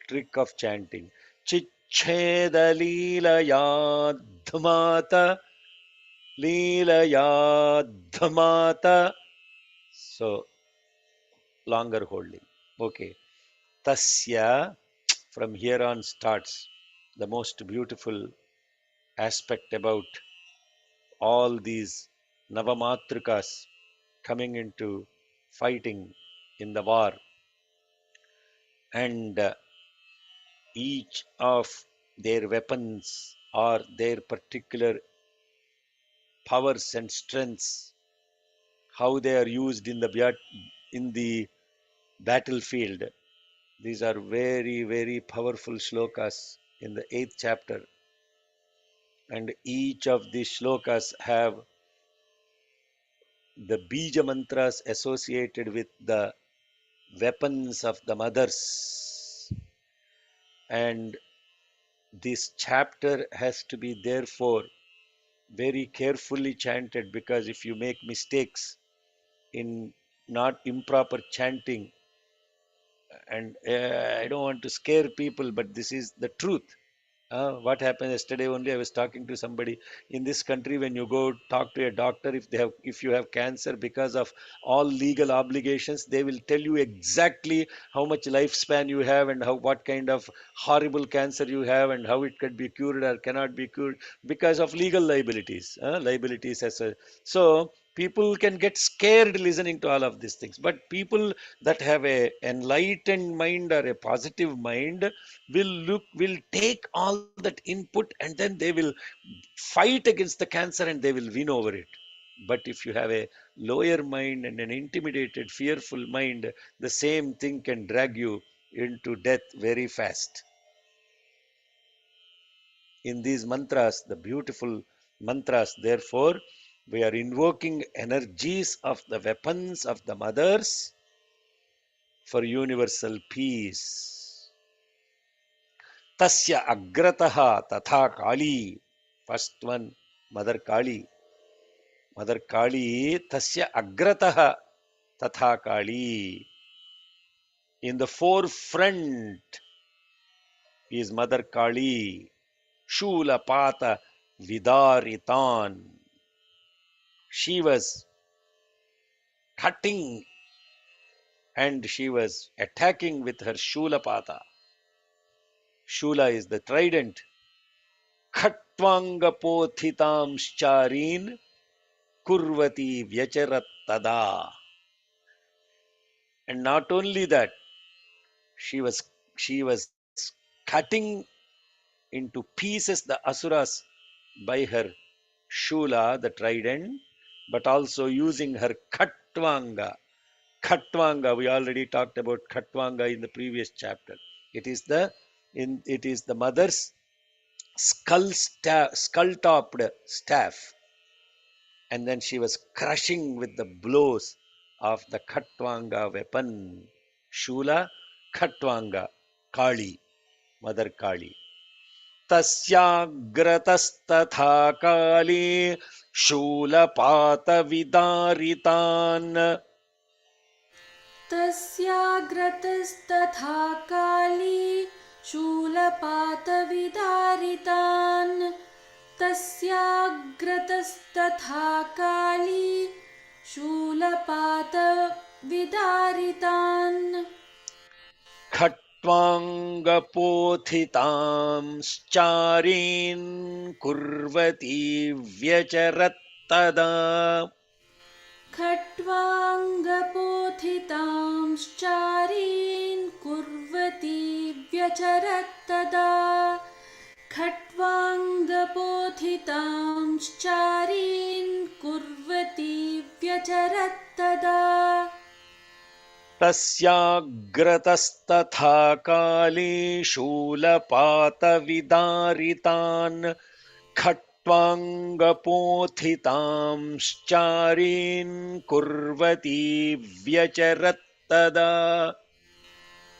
Speaker 1: trick of chanting. Chicheda leelayadhmata leelayadhmata. So longer holding. Okay. Tasya, from here on starts the most beautiful aspect about all these Navamatrikas coming into fighting in the war, and each of their weapons or their particular powers and strengths, how they are used in the battlefield. These are very, very powerful shlokas in the 8th chapter, and each of these shlokas have the bija mantras associated with the weapons of the mothers. And this chapter has to be therefore very carefully chanted, because if you make mistakes in not improper chanting, and I don't want to scare people, but this is the truth. What happened yesterday only, I was talking to somebody in this country. When you go talk to a doctor, if you have cancer, because of all legal obligations, they will tell you exactly how much lifespan you have, and what kind of horrible cancer you have, and how it could be cured or cannot be cured, because of legal liabilities. Liabilities as a So people can get scared listening to all of these things, but people that have a enlightened mind or a positive mind will take all that input, and then they will fight against the cancer and they will win over it. But if you have a lower mind and an intimidated, fearful mind, the same thing can drag you into death very fast. In these mantras, the beautiful mantras, therefore, we are invoking energies of the weapons of the mothers for universal peace. Tasya agrataha tatha kali. First one, Mother Kali. Mother Kali, tasya agrataha tatha kali. In the forefront is Mother Kali. Shula pata vidaritan. She was cutting and she was attacking with her Shula pata. Shula is the trident. Khatvanga pothitam charin kurvati vyacharat tada. And not only that, she was she was cutting into pieces the asuras by her shula, the trident, but also using her khatvanga. Khatvanga, we already talked about khatvanga in the previous chapter. It is the mother's skull-topped staff, and then she was crushing with the blows of the khatvanga weapon. Shula, khatvanga, Kali, Mother Kali. तस्याग्रतस्तथा काले शूलपातविदारितान्
Speaker 2: तस्याग्रतस्तथा काली शूलपातविदारितान् तस्याग्रतस्तथा काली शूलपातविदारितान्
Speaker 1: खट्वाङ्गपोथितांश्चारीन् कुर्वती व्यचरत्तदा
Speaker 2: खट्वाङ्गपोथितांश्चारीन् कुर्वती व्यचरत्तदा खट्वाङ्गपोथितांश्चारीन् कुर्वती व्यचरत्तदा
Speaker 1: तस्याग्रतस्तथा काले शूलपातविदारितान् खट्वाङ्गपोथितांश्चारीन् कुर्वती व्यचरत्तदा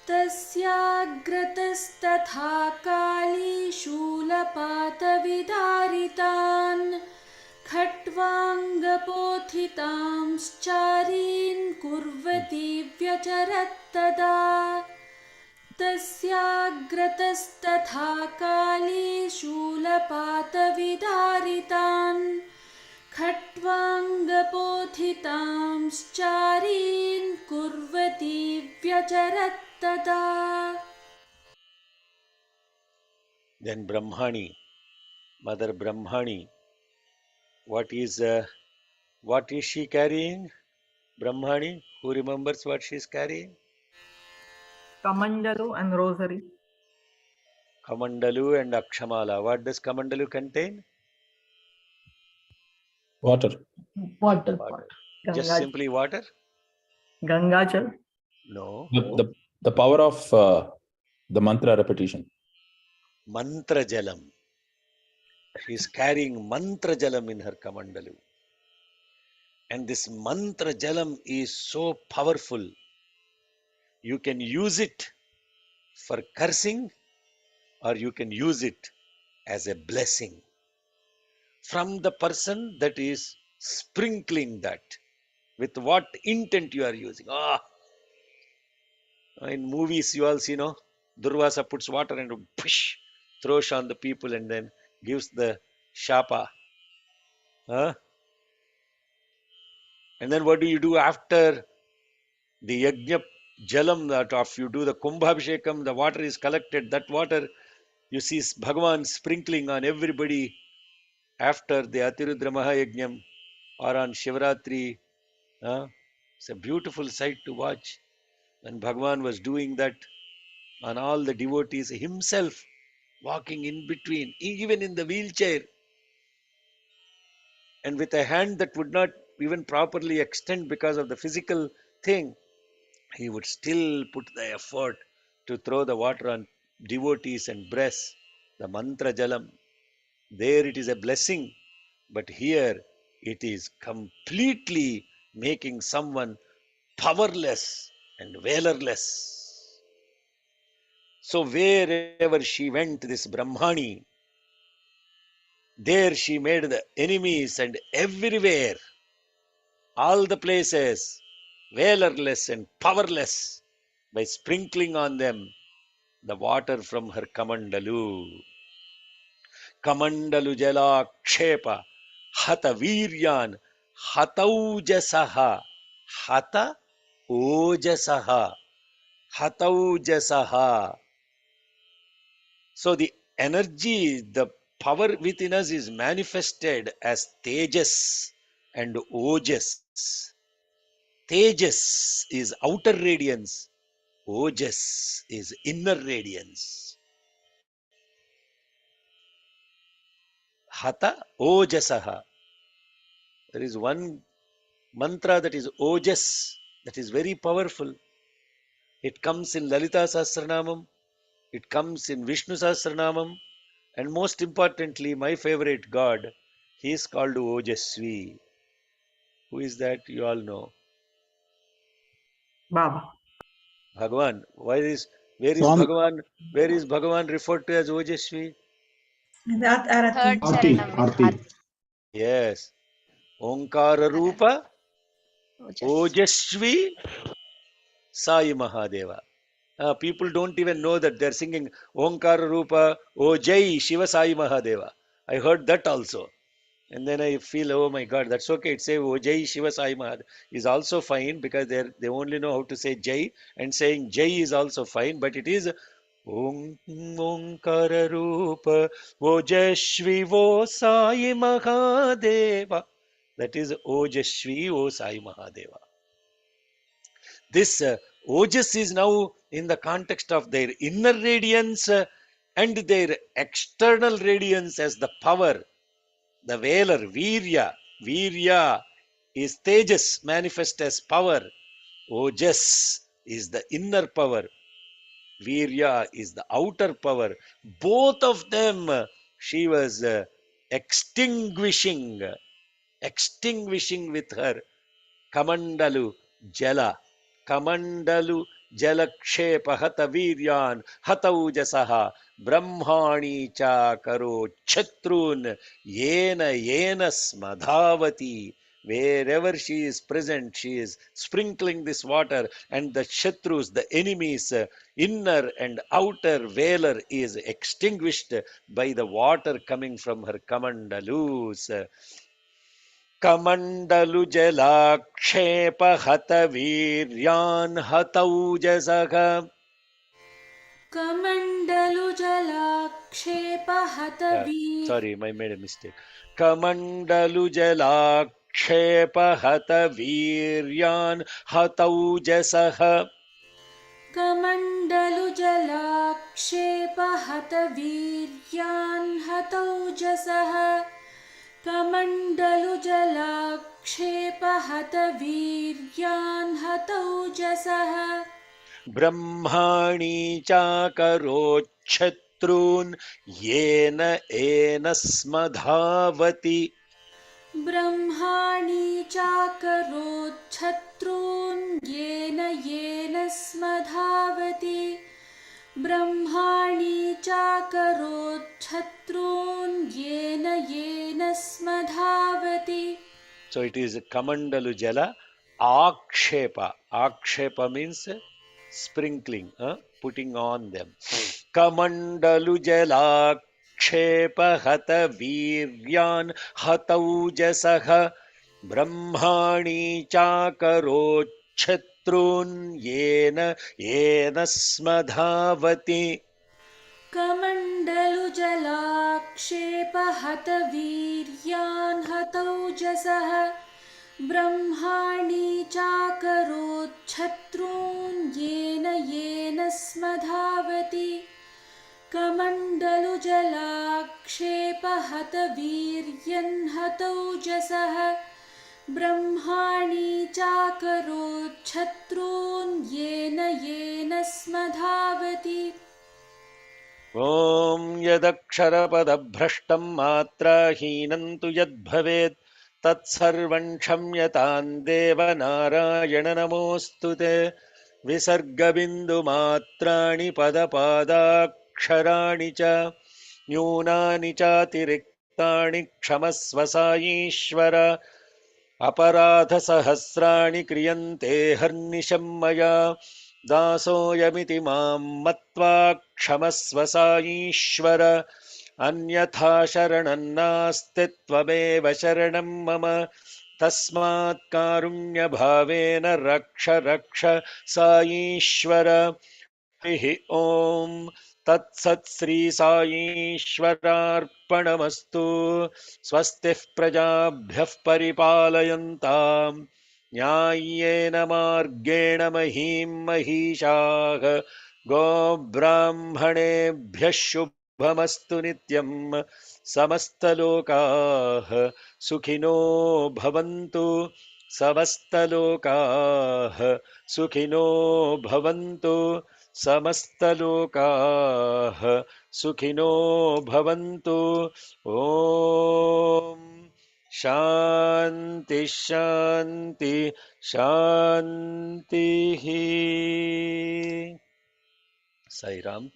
Speaker 2: तस्याग्रतस्तथा काली शूलपातविदारितान् खट्वाङ्गपोथितांश्चारीन् कुर्वती व्यचरत्तदा तस्याग्रतस्तथा काली शूलपातविदारितान् खट्वाङ्गपोथितांश्चारीन् कुर्वती व्यचरत्तदा.
Speaker 1: Then Brahmani, Mother Brahmani, what is she carrying? Brahmani, who remembers what she is carrying?
Speaker 4: Kamandalu and rosary.
Speaker 1: Kamandalu and Akshamala. What does Kamandalu contain?
Speaker 5: Water.
Speaker 4: Water.
Speaker 1: Just simply water?
Speaker 4: Gangachal.
Speaker 1: No.
Speaker 5: The power of the mantra repetition.
Speaker 1: Mantra Jalam. She is carrying Mantra Jalam in her Kamandalu. And this Mantra Jalam is so powerful. You can use it for cursing or you can use it as a blessing from the person that is sprinkling that. With what intent you are using. In movies you all see, no? Durvasa puts water and push, throws on the people and then gives the shapa. And then what do you do after the yajna jalam, that of you do the kumbhabhishekam, the water is collected, that water you see Bhagavan sprinkling on everybody after the Atirudra Mahayajnam or on Shivaratri. It's a beautiful sight to watch. When Bhagavan was doing that on all the devotees, himself walking in between, even in the wheelchair, and with a hand that would not even properly extend because of the physical thing, he would still put the effort to throw the water on devotees and breasts, the mantra jalam. There it is a blessing, but here it is completely making someone powerless and valorless. So wherever she went, this Brahmani, there she made the enemies, and everywhere, all the places, valorless and powerless by sprinkling on them the water from her Kamandalu. Kamandalu jala kshepa hata viryan hataujasaha hata ojasaha hataujasaha. So the energy, the power within us is manifested as Tejas and Ojas. Tejas is outer radiance, Ojas is inner radiance. Hata Ojasaha. There is one mantra that is Ojas, that is very powerful. It comes in Lalita Sahasranamam, it comes in Vishnu Sahasranamam, and most importantly, my favorite God, he is called Ojasvi. Who is that? You all know.
Speaker 4: Baba.
Speaker 1: Bhagavan. Where is
Speaker 5: Swami.
Speaker 1: Bhagavan? Where is Bhagavan referred to as Ojasvi?
Speaker 2: Third
Speaker 3: Arti.
Speaker 2: Charanam.
Speaker 1: Yes. Omkara Rupa Ojasvi Sai Mahadeva. People don't even know that they're singing Omkara Rupa Ojai Shiva Sai Mahadeva. I heard that also. And then I feel, oh my God, that's okay. It's say Ojai Shiva Sai Mahad is also fine because they only know how to say Jai, and saying Jai is also fine, but it is Om Omkara Rupa Ojashvi Vo Sai Mahadeva. That is Ojashvi O Sai Mahadeva. This Ojas is now in the context of their inner radiance and their external radiance as the power, the valor, virya, Virya is Tejas, manifest as power. Ojas is the inner power. Virya is the outer power. Both of them she was extinguishing, extinguishing with her Kamandalu Jala. Kamandalu Jalakshepa Hata Viryan Hataujasaha Brahmani cha karo Chatrun Yena Yena Smadhavati. Wherever she is present, she is sprinkling this water, and the Shatrus, the enemies, inner and outer veiler, is extinguished by the water coming from her Kamandalus. कमण्डलुजलाक्षेपहतवीर्यान् हतौजसः
Speaker 2: कमण्डलुजलाक्षेपहतवीर्
Speaker 1: Sorry, I made a mistake. कमण्डलुजलाक्षेपहतवीर्यान् हतौजसः
Speaker 2: कमण्डलुजलाक्षेपहतवीर्यान् हतौजसः कमण्डलुजलाक्षेपहतवीर्यान् हतौजसः
Speaker 1: ब्रह्माणि चाकरोच्छत्रून् येन एन स्मधावति
Speaker 2: ब्रह्माणि चाकरोच्छत्रून् येन येन स्मधावति ब्रह्माणि चाकरोच्छत्रून् येन येन स्मधावति.
Speaker 1: So it is Kamandalu Jala Akshepa. Akshepa means sprinkling, putting on them. Kamandalu Jala Akshepa Hata Viryan Hataujasaha Brahmani Chakaro Chatrun Yena Yena Smadhavati.
Speaker 2: कमण्डलुजलाक्षेपहतवीर्यान् हतौजसः ब्रह्माणि चाकरोच्छत्रून् येन येन स्मधावति कमण्डलुजलाक्षेपहतवीर्यन् हतौजसः ब्रह्माणि चाकरोच्छत्रून् येन येन स्मधावति.
Speaker 1: ॐ यदक्षरपदभ्रष्टं मात्राहीनं तु यद्भवेत् तत्सर्वं क्षम्यतां देव नारायण नमोऽस्तु ते विसर्गबिन्दुमात्राणि पदपादाक्षराणि च न्यूनानि चातिरिक्तानि क्षमस्व साईश्वर अपराधसहस्राणि क्रियन्ते हर्निशं मया दासोऽयमिति मां मत्वा क्षमस्व साईश्वर अन्यथा शरणं नास्ति त्वमेव शरणं मम तस्मात् कारुण्यभावेन रक्ष रक्ष साईश्वर हरिः ॐ तत्सत् श्री साईश्वरार्पणमस्तु स्वस्तिः प्रजाभ्यः परिपालयन्ताम् न्याय्येन मार्गेण महीं महिषाः गोब्राह्मणेभ्यः शुभमस्तु नित्यम् समस्तलोकाः सुखिनो भवन्तु समस्तलोकाः सुखिनो भवन्तु समस्तलोकाः सुखिनो भवन्तु ॐ शान्ति शान्ति शान्तिः. Sai Ram.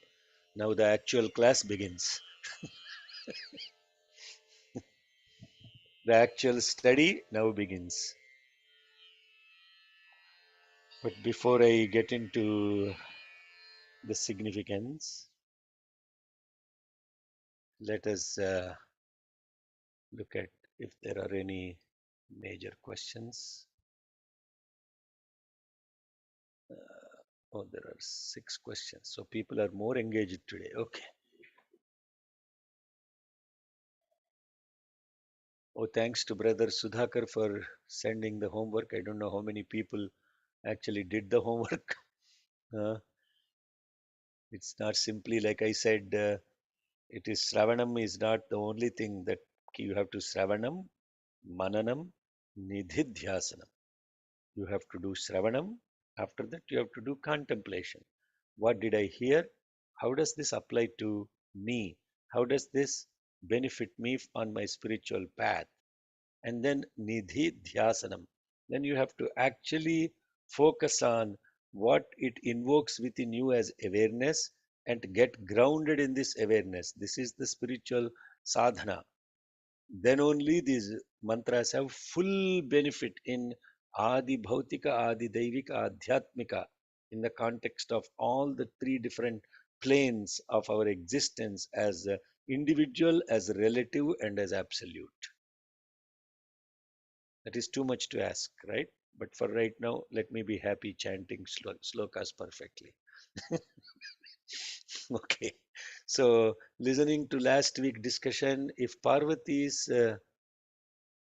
Speaker 1: Now the actual class begins. The actual study now begins. But before I get into the significance, let us look at if there are any major questions. Oh, there are 6 questions. So people are more engaged today. Okay. Oh, thanks to brother Sudhakar for sending the homework. I don't know how many people actually did the homework. It's not simply like I said, it is Sravanam is not the only thing that you have to Sravanam. Mananam, Nididhyasanam. You have to do Shravanam. After that, you have to do contemplation. What did I hear? How does this apply to me? How does this benefit me on my spiritual path? And then Nidhi Dhyasanam. Then you have to actually focus on what it invokes within you as awareness and get grounded in this awareness. This is the spiritual sadhana. Then only these mantras have full benefit in Adi Bhautika, Adi Daivika, Adhyatmika, in the context of all the three different planes of our existence as individual, as relative, and as absolute. That is too much to ask, right? But for right now, let me be happy chanting slokas perfectly. Okay. So, listening to last week discussion, if Parvati's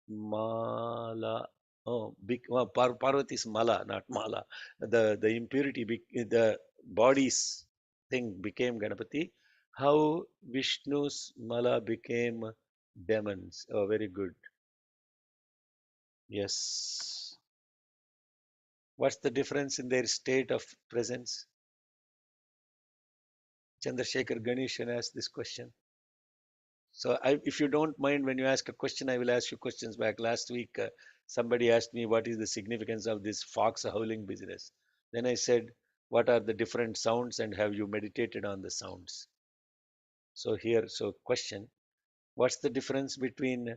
Speaker 1: Mala, oh, big, well, Parvati's Mala, not Mala, the impurity, the body's thing became Ganapati. How Vishnu's Mala became demons. Oh, very good. Yes. What's the difference in their state of presence? Chandrasekhar Ganeshan asked this question. So, if you don't mind, when you ask a question, I will ask you questions back. Last week, somebody asked me what is the significance of this fox howling business. Then I said, what are the different sounds and have you meditated on the sounds? So question, what's the difference between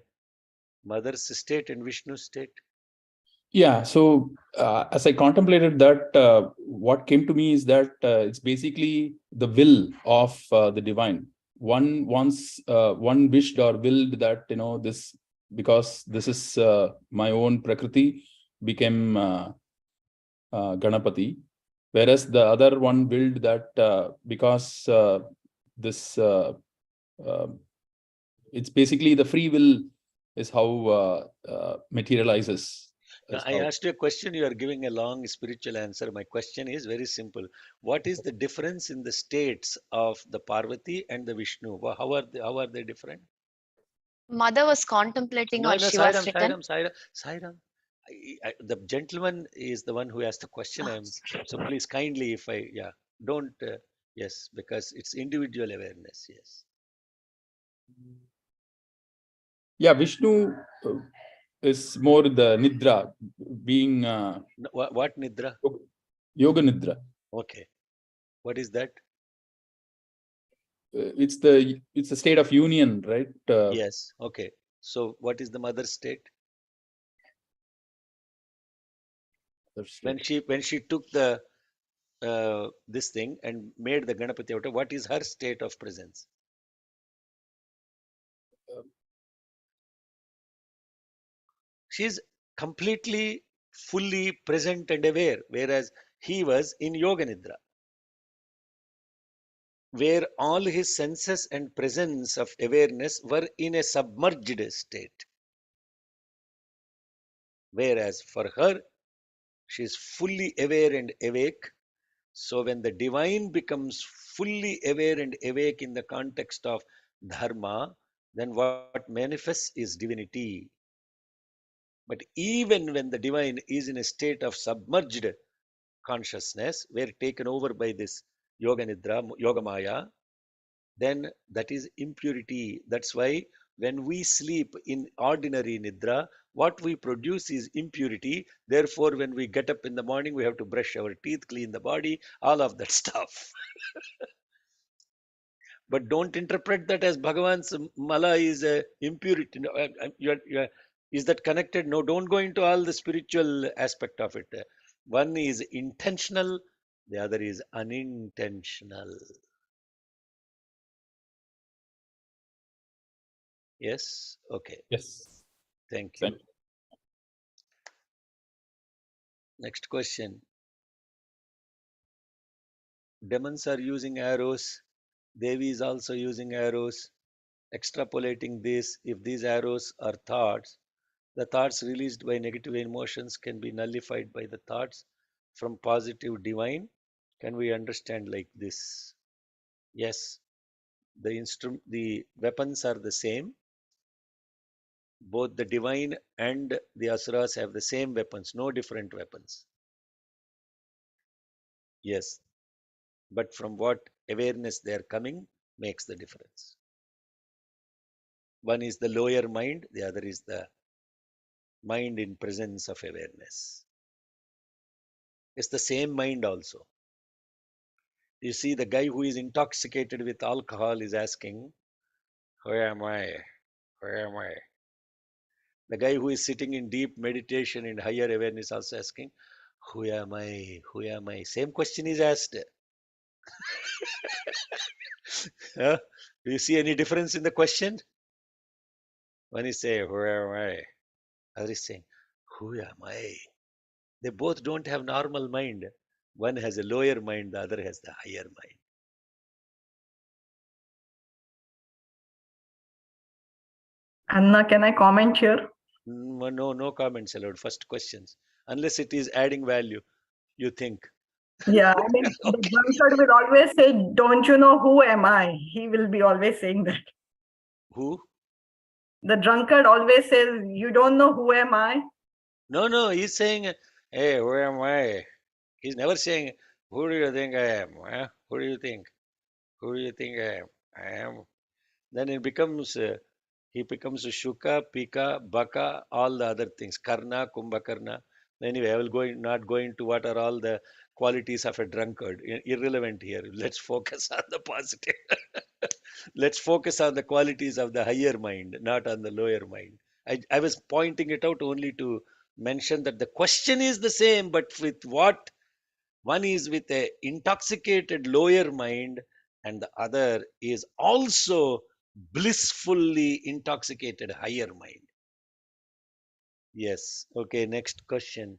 Speaker 1: mother's state and Vishnu's state?
Speaker 5: Yeah. So as I contemplated that, what came to me is that it's basically the will of the divine. One wished or willed that this, because this is my own prakriti, became Ganapati, whereas the other one willed that because this uh, it's basically the free will is how materializes.
Speaker 1: Now, I asked you a question, you are giving a long spiritual answer. My question is very simple. What is the difference in the states of the Parvati and the Vishnu? How are they different?
Speaker 6: Mother was contemplating
Speaker 1: No,
Speaker 6: on
Speaker 1: no,
Speaker 6: Shiva's
Speaker 1: Sairam,
Speaker 6: return.
Speaker 1: Sairam, Sairam, Sairam. The gentleman is the one who asked the question. So please kindly, if I, yeah, don't, yes, because it's individual awareness. Yes.
Speaker 5: Yeah, Vishnu is more the nidra, being
Speaker 1: What Nidra?
Speaker 5: yoga nidra.
Speaker 1: Okay. What is that?
Speaker 5: It's the state of union, right?
Speaker 1: Yes. Okay. So what is the mother state? When she took the this thing and made the Ganapati avatar, what is her state of presence? She is completely, fully present and aware, whereas he was in Yoga Nidra, where all his senses and presence of awareness were in a submerged state. Whereas for her, she is fully aware and awake. So when the divine becomes fully aware and awake in the context of dharma, then what manifests is divinity. But even when the divine is in a state of submerged consciousness, where taken over by this yoga nidra, yoga maya, then that is impurity. That's why when we sleep in ordinary nidra, what we produce is impurity. Therefore, when we get up in the morning, we have to brush our teeth, clean the body, all of that stuff. But don't interpret that as Bhagavan's mala is a impurity. No, is that connected? No, don't go into all the spiritual aspect of it. One is intentional, the other is unintentional. Yes? Okay.
Speaker 5: Yes.
Speaker 1: Thank
Speaker 5: Thank
Speaker 1: you. Next question. Demons are using arrows. Devi is also using arrows. Extrapolating this, if these arrows are thoughts, the thoughts released by negative emotions can be nullified by the thoughts from positive divine. Can we understand like this? Yes, the weapons are the same. Both the divine and the asuras have the same weapons, no different weapons. Yes, but from what awareness they are coming makes the difference. One is the lower mind, the other is the mind in presence of awareness. It's the same mind also. You see, the guy who is intoxicated with alcohol is asking, who am I? Who am I? The guy who is sitting in deep meditation in higher awareness also asking, who am I? Who am I? Same question is asked. Huh? Do you see any difference in the question? One is saying, who am I? Other is saying, who am I? They both don't have normal mind. One has a lower mind, the other has the higher mind.
Speaker 4: Anna, can I comment here?
Speaker 1: No comments allowed. First questions. Unless it is adding value, you think.
Speaker 4: Yeah, I mean, the
Speaker 1: Okay.
Speaker 4: drunkard will always say, don't you know who am I? He will be always saying that.
Speaker 1: Who?
Speaker 4: The drunkard always says, you don't know who am I?
Speaker 1: No, he's saying, hey, who am I? He's never saying, who do you think I am? Huh? Who do you think? Who do you think I am? I am. Then it becomes, he becomes Shuka, Pika, Baka, all the other things, Karna, Kumbhakarna. Anyway, I will not go into what are all the qualities of a drunkard. Irrelevant here. Let's focus on the positive. Let's focus on the qualities of the higher mind, not on the lower mind. I was pointing it out only to mention that the question is the same, but with what one is with a intoxicated lower mind, and the other is also blissfully intoxicated higher mind. Yes. Okay. Next question.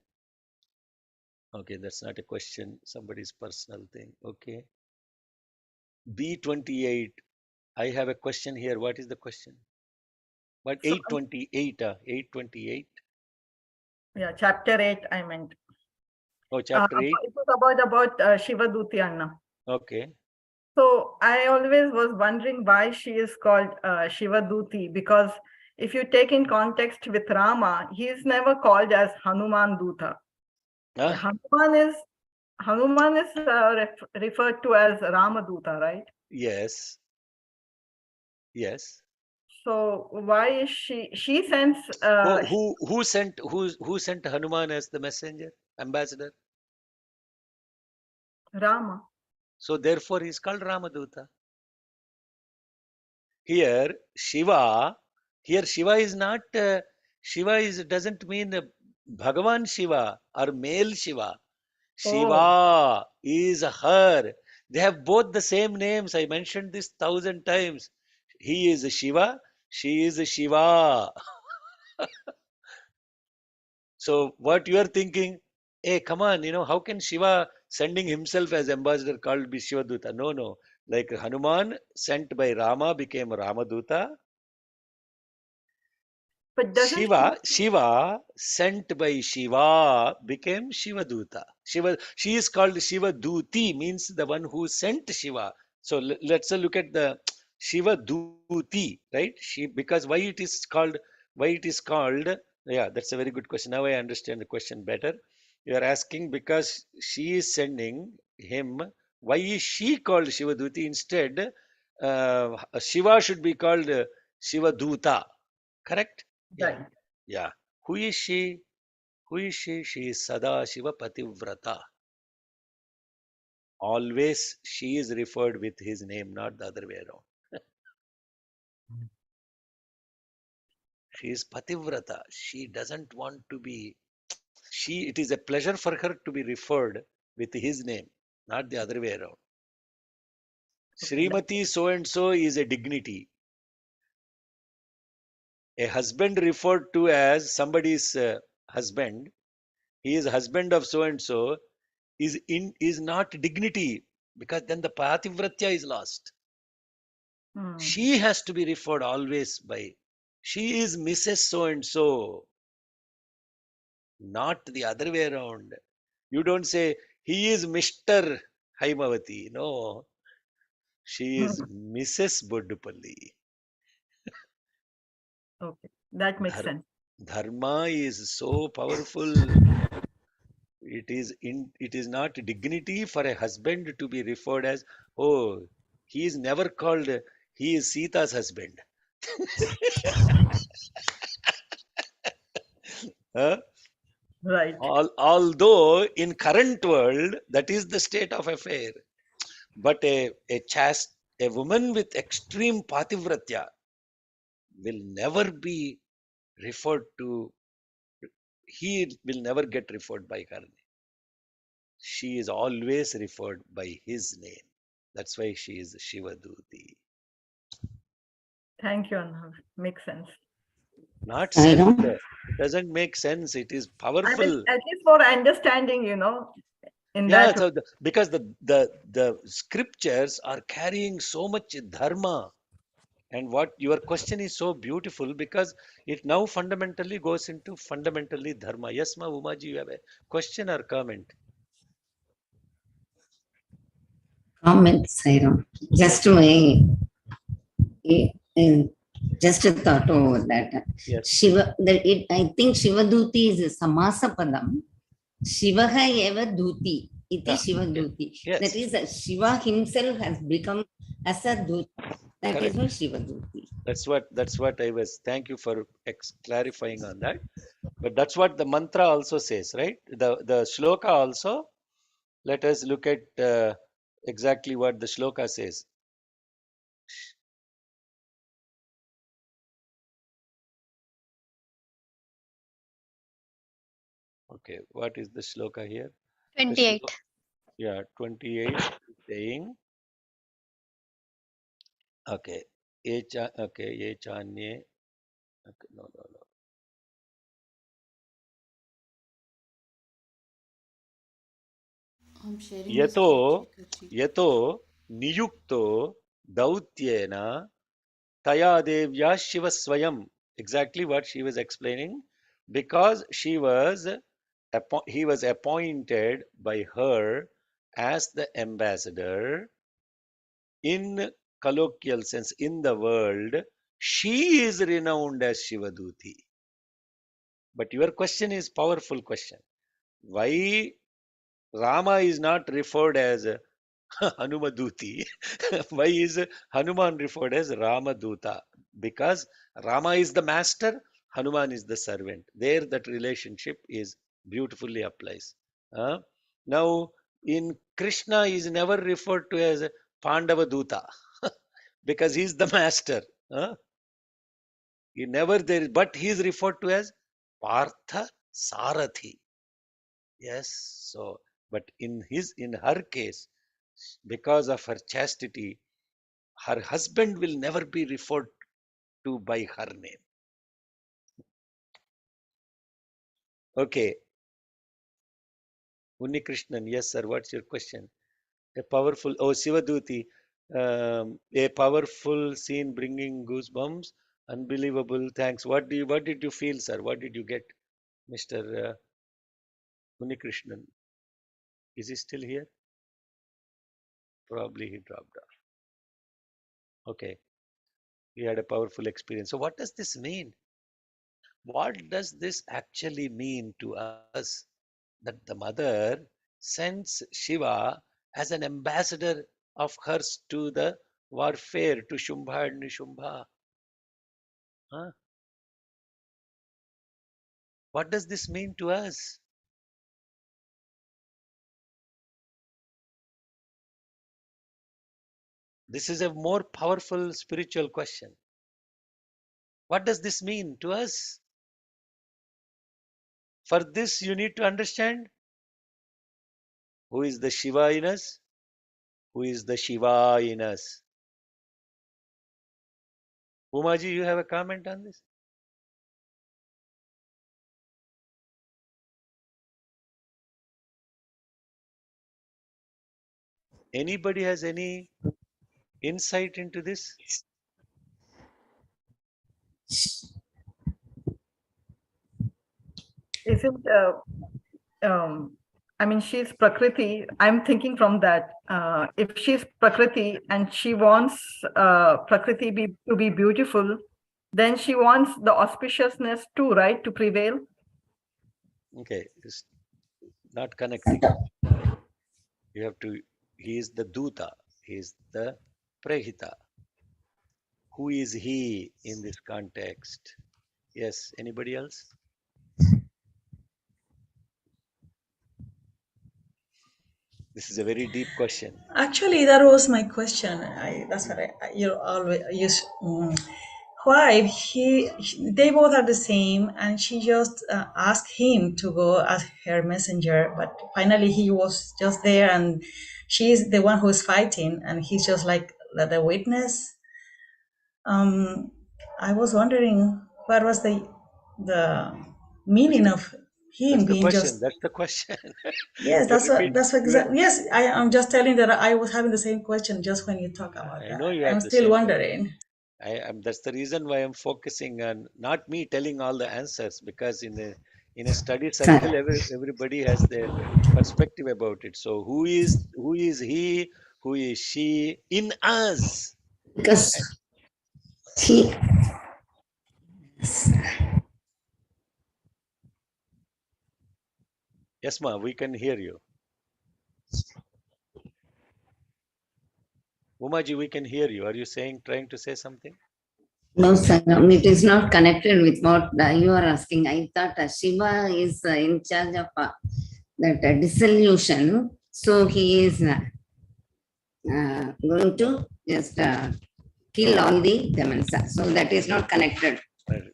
Speaker 1: Okay, that's not a question. Somebody's personal thing. Okay. B28. I have a question here. What is the question? But
Speaker 4: So,
Speaker 1: 828. 828.
Speaker 4: yeah, chapter 8, I meant.
Speaker 1: Oh, chapter 8.
Speaker 4: It was about Shiva Duti Anna.
Speaker 1: Okay.
Speaker 4: So I always was wondering why she is called Shiva Duti, because if you take in context with Rama, he is never called as Hanuman Duta.
Speaker 1: Huh?
Speaker 4: Hanuman is referred to as Ramaduta, right?
Speaker 1: Yes. Yes.
Speaker 4: So why is she sends
Speaker 1: Oh, who sent Hanuman as the messenger, ambassador?
Speaker 4: Rama?
Speaker 1: So therefore, he's called Ramaduta. Here, Shiva. Here, Shiva is not. Shiva is doesn't mean Bhagavan Shiva or male Shiva.
Speaker 4: Oh,
Speaker 1: Shiva is her. They have both the same names. I mentioned this 1,000 times. He is Shiva. She is Shiva. So what you are thinking? Hey, come on, how can Shiva sending himself as ambassador called be Shivaduta? No. Like Hanuman sent by Rama became Ramaduta.
Speaker 4: but doesn't
Speaker 1: Shiva sent by Shiva became Shivaduta. She is called Shivaduti, means the one who sent Shiva. So let's look at the Shivaduti, right? Because why it is called, yeah, that's a very good question. Now I understand the question better. You are asking because she is sending him. Why is she called Shivaduti instead? Shiva should be called Shivaduta. Correct? Yeah.
Speaker 4: right?
Speaker 1: Yeah. Who is she? Who is she? She is Sada Shiva Pativrata. Always she is referred with his name, not the other way around. She is Pativrata. She doesn't want to be, it is a pleasure for her to be referred with his name, not the other way around.
Speaker 4: Okay,
Speaker 1: Srimati so and so is a dignity. A husband referred to as somebody's husband, he is husband of so and so, is not dignity, because then the pativratya is lost.
Speaker 4: hmm.
Speaker 1: She has to be referred always by, she is Mrs. So and so, not the other way around. You don't say he is Mr. Haimavati. No, she is
Speaker 4: Hmm.
Speaker 1: Mrs. Boddupalli.
Speaker 4: Okay. That makes
Speaker 1: Dhar-
Speaker 4: sense.
Speaker 1: Dharma is so powerful. It is not dignity for a husband to be referred as, oh, he is never called, he is Sita's husband. Huh?
Speaker 4: Right.
Speaker 1: Although in current world that is the state of affair, but a woman with extreme pativratya will never be referred to. He will never get referred by her name. She is always referred by his name. That's why she is Shivaduti.
Speaker 4: Thank you, Anna. Makes sense.
Speaker 1: Not
Speaker 7: I
Speaker 1: sense.
Speaker 7: know.
Speaker 1: It doesn't make sense. It is
Speaker 4: I mean,
Speaker 1: powerful.
Speaker 4: at least for understanding, in
Speaker 1: Yeah,
Speaker 4: that.
Speaker 1: so because the scriptures are carrying so much dharma, and what your question is so beautiful because it now fundamentally goes into fundamentally dharma. Yes, ma Umaji, you have a question or comment?
Speaker 7: Comment, Sairam. Just
Speaker 1: Okay.
Speaker 7: just a thought over that.
Speaker 1: Yes.
Speaker 7: Shiva, I think Shivaduti is a samasa padam. Shivaha eva duti. Iti
Speaker 1: Ah, okay.
Speaker 7: Shivaduti. That
Speaker 1: Yes.
Speaker 7: is, Shiva himself has become as a duti. That is
Speaker 1: Correct.
Speaker 7: why Shivaduti.
Speaker 1: That's what I was. Thank you for clarifying on that. But that's what the mantra also says, right? The shloka also. Let us look at exactly what the shloka says. Okay, what is the shloka here? The
Speaker 6: 28.
Speaker 1: yeah, 28 is saying, okay, ye chanye, okay, no.
Speaker 2: I'm sharing the screen
Speaker 1: Yato,
Speaker 2: check. Karchi.
Speaker 1: yato niyukto dautyena taya devya shiva swayam. Exactly what she was explaining. Because he was appointed by her as the ambassador in colloquial sense in the world. She is renowned as Shivaduti. But your question is powerful question. Why Rama is not referred as Hanumaduti? Why is Hanuman referred as Ramaduta? Because Rama is the master, Hanuman is the servant. There that relationship is beautifully applies. Uh, Now in Krishna is never referred to as Pandava Duta because he's the master. Uh, He never there, but he is referred to as Partha Sarathi. Yes, so but in her case, because of her chastity, her husband will never be referred to by her name. Okay, Krishnan, yes, sir. What's your question? A powerful, oh, Sivaduti, a powerful scene bringing goosebumps. Unbelievable. Thanks. What did you feel, sir? What did you get, Mr. Krishnan? Is he still here? Probably he dropped off. Okay, he had a powerful experience. So, what does this mean? What does this actually mean to us that the mother sends Shiva as an ambassador of hers to the warfare to Shumbha and Nishubha? Huh? What does this mean to us? This is a more powerful spiritual question. What does this mean to us? For this, you need to understand who is the Shiva in us, who is the Shiva in us. Umaji, you have a comment on this? Anybody has any insight into this?
Speaker 4: Isn't I mean, she's Prakriti. I'm thinking from that. If she's Prakriti and she wants Prakriti to be beautiful, then she wants the auspiciousness too, right, to prevail.
Speaker 1: Okay, it's not connecting. You have to, he is the Duta, he is the Prehita. Who is he in this context? Yes, anybody else? This is a very deep question.
Speaker 8: Actually, that was my question. That's what you always use. Why they both are the same, and she just asked him to go as her messenger, but finally he was just there, and she's the one who's fighting, and he's just like the witness. I was wondering what was the meaning of
Speaker 1: That's
Speaker 8: him
Speaker 1: the
Speaker 8: being
Speaker 1: question.
Speaker 8: just.
Speaker 1: That's the question.
Speaker 8: Yes,
Speaker 1: You're repeat.
Speaker 8: that's
Speaker 1: You're,
Speaker 8: exactly. Yes, I'm just telling that I was having the same question just when you talk about
Speaker 1: I
Speaker 8: that.
Speaker 1: know you
Speaker 8: I'm
Speaker 1: have the
Speaker 8: still
Speaker 1: same question.
Speaker 8: wondering.
Speaker 1: That's the reason why I'm focusing on not me telling all the answers, because in a study circle, everybody has their perspective about it. So who is he? Who is she in us?
Speaker 7: Because he,
Speaker 1: Yes, ma, we can hear you. Umaji, we can hear you. Are you trying to say something?
Speaker 7: no, sir, it is not connected with what you are asking. I thought Shiva is in charge of that dissolution. So he is going to just kill
Speaker 1: No,
Speaker 7: all the demons. So that is not connected.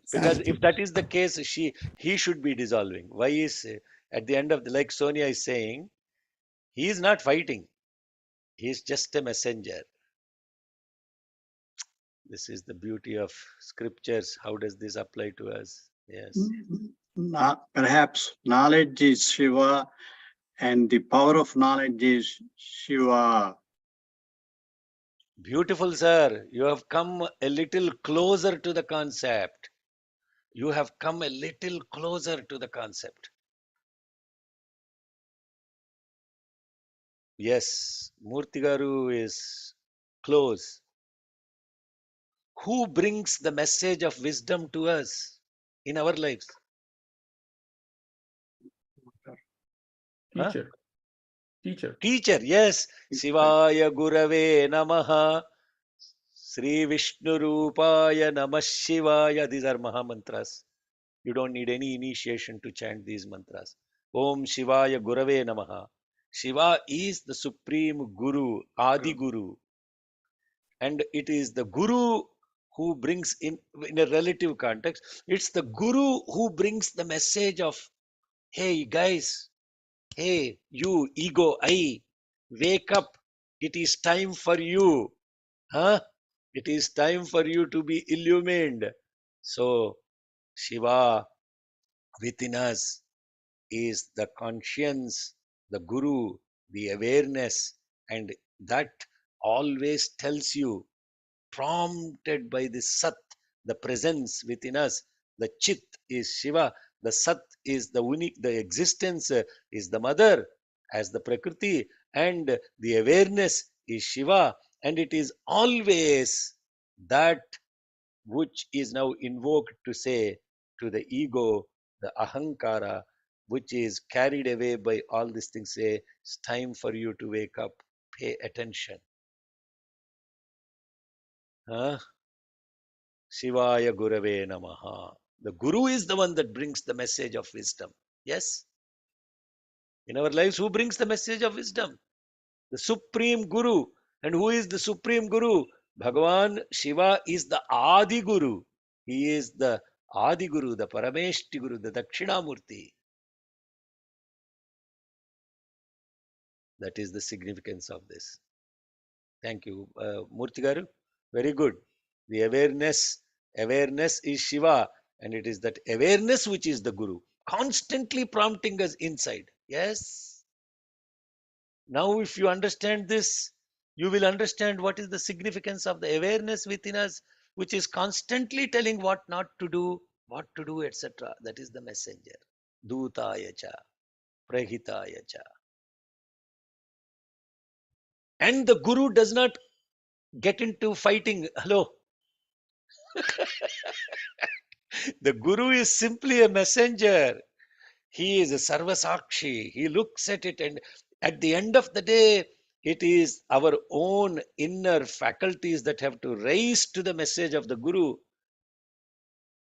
Speaker 7: So,
Speaker 1: because if that is the case, he should be dissolving. Why is at the end of the, like Sonia is saying, he is not fighting. He is just a messenger. This is the beauty of scriptures. How does this apply to us? Yes.
Speaker 9: Perhaps knowledge is Shiva and the power of knowledge is Shiva.
Speaker 1: Beautiful, sir. You have come a little closer to the concept. You have come a little closer to the concept. Yes, Murtigaru is close. Who brings the message of wisdom to us in our lives? Huh?
Speaker 5: Teacher. Teacher.
Speaker 1: Teacher, yes. Shivaya Gurave Namaha. Sri Vishnu Rupaya Namah Shivaya. These are Maha Mantras. You don't need any initiation to chant these mantras. Om Shivaya Gurave Namaha. Shiva is the supreme Guru, Adi Guru. And it is the Guru who brings in a relative context, it's the Guru who brings the message of, hey guys, hey, you ego, I, wake up. It is time for you. Huh? It is time for you to be illumined. So, Shiva within us is the conscience, the Guru, the awareness, and that always tells you, prompted by the Sat, the presence within us. The Chit is Shiva, the Sat is the unique, the existence is the mother as the Prakriti, and the awareness is Shiva, and it is always that which is now invoked to say to the ego, the ahankara, which is carried away by all these things, say, it's time for you to wake up, pay attention. Huh? Shivaya Gurave Namaha. The Guru is the one that brings the message of wisdom. Yes? In our lives, who brings the message of wisdom? The Supreme Guru. And who is the Supreme Guru? Bhagavan Shiva is the Adi Guru. He is the Adi Guru, the Parameshti Guru, the Dakshinamurti. That is the significance of this. Thank you, Murti Garu. Very good. The awareness is Shiva, and it is that awareness which is the Guru, constantly prompting us inside. Yes. Now, if you understand this, you will understand what is the significance of the awareness within us, which is constantly telling what not to do, etc. That is the messenger. Dutayacha, Prahitayacha. And the Guru does not get into fighting. Hello. The Guru is simply a messenger. He is a Sarvasakshi. He looks at it, and at the end of the day, it is our own inner faculties that have to rise to the message of the Guru.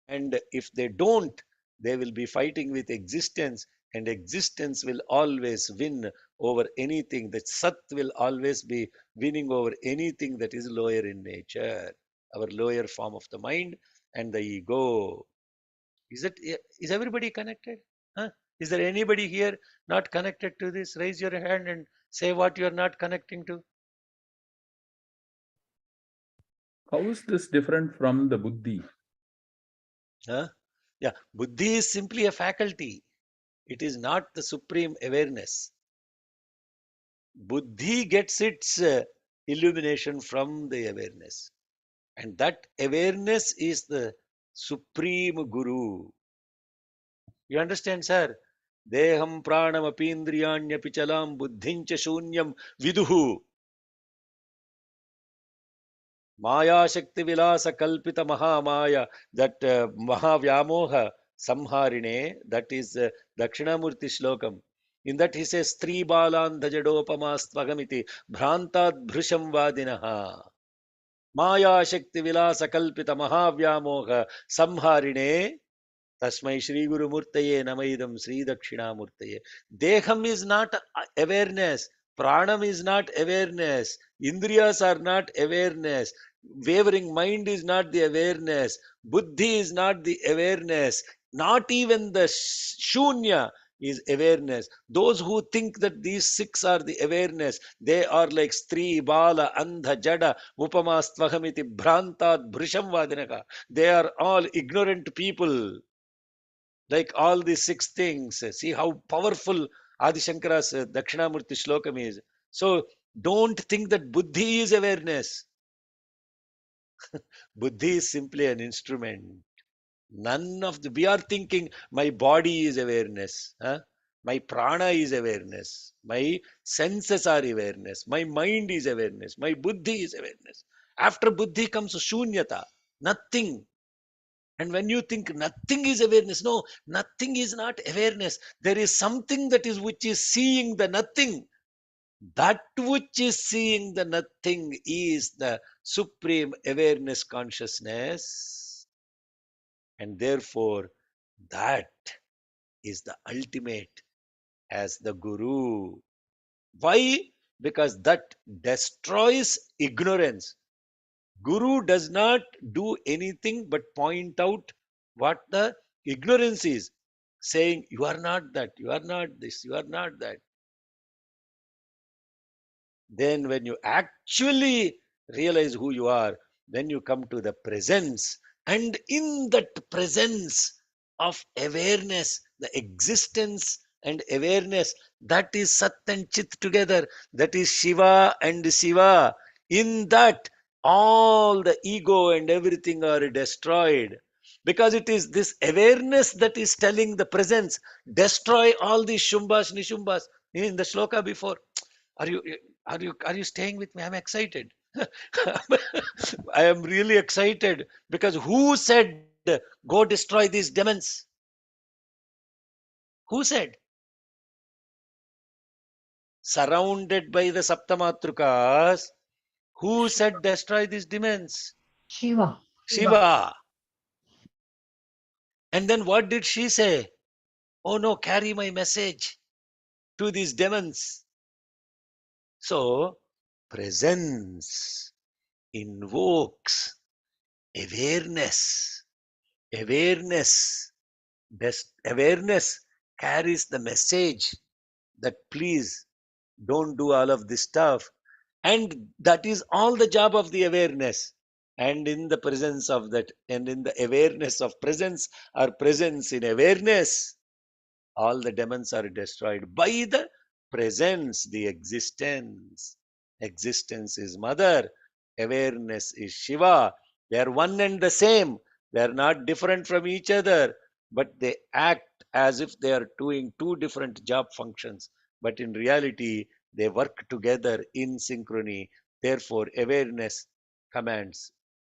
Speaker 1: And if they don't, they will be fighting with existence, and existence will always win over anything. The Sat will always be winning over anything that is lower in nature, our lower form of the mind and the ego. Is everybody connected? Huh? Is there anybody here not connected to this? Raise your hand and say what you are not connecting to.
Speaker 5: How is this different from the buddhi?
Speaker 1: Huh? Yeah, buddhi is simply a faculty. It is not the supreme awareness. Buddhi gets its illumination from the awareness. And that awareness is the supreme guru. You understand, sir? Deham pranam apindriyanyapi chalam buddhincha shunyam viduhu. Maya Shakti Vilasa Kalpita Mahamaya, that Mahavyamoha Samharine, that is Dakshinamurti Shlokam. In that he says, Stri Balan Dajadopamastvagamiti Bhrantad Bhrusham Vadinaha. Maya Shakti Vilasa Kalpita Mahavyamoha Samharine. Tasmai Shri Guru Murtaye Namaidam Sri Dakshinamurtaye. Deham is not awareness. Pranam is not awareness. Indriyas are not awareness. Wavering mind is not the awareness. Buddhi is not the awareness. Not even the shunya is awareness. Those who think that these six are the awareness, they are like Stri, Bala, Andha, Jada, Upama, Stvahamiti, Bhrantad, Bhrisham Vadinaka. They are all ignorant people. Like all these six things. See how powerful Adi Shankara's Dakshinamurti Shlokam is. So don't think that Buddhi is awareness. Buddhi is simply an instrument. None of the, we are thinking my body is awareness. Huh? My prana is awareness. My senses are awareness. My mind is awareness. My buddhi is awareness. After buddhi comes shunyata, nothing. And when you think nothing is awareness, no, nothing is not awareness. There is something that is which is seeing the nothing. That which is seeing the nothing is the supreme awareness consciousness. And therefore, that is the ultimate as the Guru. Why? Because that destroys ignorance. Guru does not do anything but point out what the ignorance is, saying, you are not that, you are not this, you are not that. Then, when you actually realize who you are, then you come to the presence. And in that presence of awareness, the existence and awareness, that is Sat and Chit together, that is Shiva and Siva. In that, all the ego and everything are destroyed. Because it is this awareness that is telling the presence, destroy all these Shumbhas, Nishumbhas. In the shloka before, are you are you staying with me? I'm excited. I am really excited because who said go destroy these demons? Who said? Surrounded by the Saptamatrukas, who said destroy these demons?
Speaker 10: Shiva.
Speaker 1: Shiva. And then what did she say? Oh no, carry my message to these demons. So presence invokes awareness. Awareness awareness carries the message that please don't do all of this stuff. And that is all the job of the awareness. And in the presence of that, and in the awareness of presence, or presence in awareness, all the demons are destroyed by the presence, the existence. Existence is Mother, awareness is Shiva. They are one and the same. They are not different from each other, but they act as if they are doing two different job functions. But in reality, they work together in synchrony. Therefore, awareness commands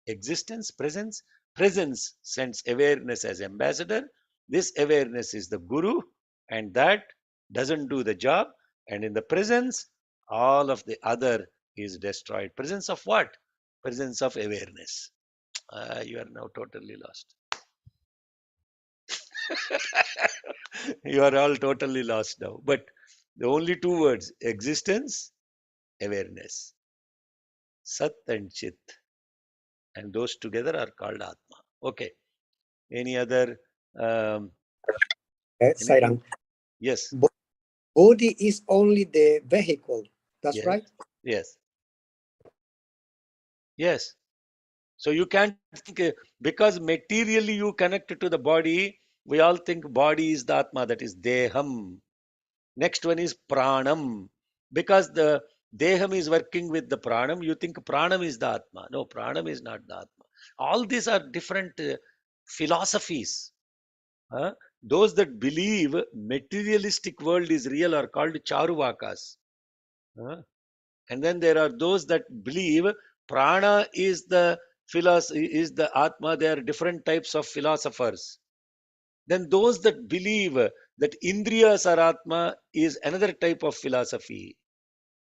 Speaker 1: existence, presence. Presence sends awareness as ambassador. This awareness is the guru, and that doesn't do the job. And in the presence, all of the other is destroyed. Presence of what? Presence of awareness. You are now totally lost. You are all totally lost now. But the only two words, existence, awareness. Sat and Chit. And those together are called Atma. Okay. Any other? Anything?
Speaker 10: Sairam,
Speaker 1: Yes.
Speaker 10: body is only the vehicle. That's
Speaker 1: Yes.
Speaker 10: right.
Speaker 1: Yes. Yes. So you can't think because materially you connect to the body. We all think body is the Atma, that is Deham. Next one is Pranam. Because the Deham is working with the Pranam, you think Pranam is the Atma. No, Pranam is not the Atma. All these are different philosophies. Those that believe materialistic world is real are called Charuvakas. And then there are those that believe prana is the philosophy, is the Atma. There are different types of philosophers. Then those that believe that Indriyas are Atma is another type of philosophy.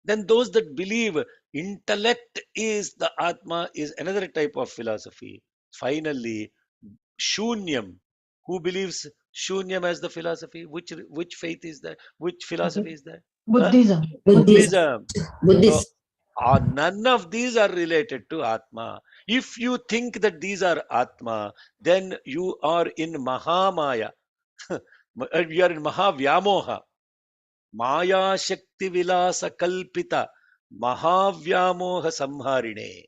Speaker 1: Then those that believe intellect is the Atma is another type of philosophy. Finally, Shunyam. Who believes Shunyam as the philosophy? Which faith is that? Which philosophy is that?
Speaker 7: Buddhism.
Speaker 1: Buddhism. So
Speaker 7: Buddhist.
Speaker 1: none of these are related to Atma. If you think that these are Atma, then you are in Mahamaya. You are in Mahavyamoha. Maya Shakti Vilasa Kalpita Mahavyamoha Samharine.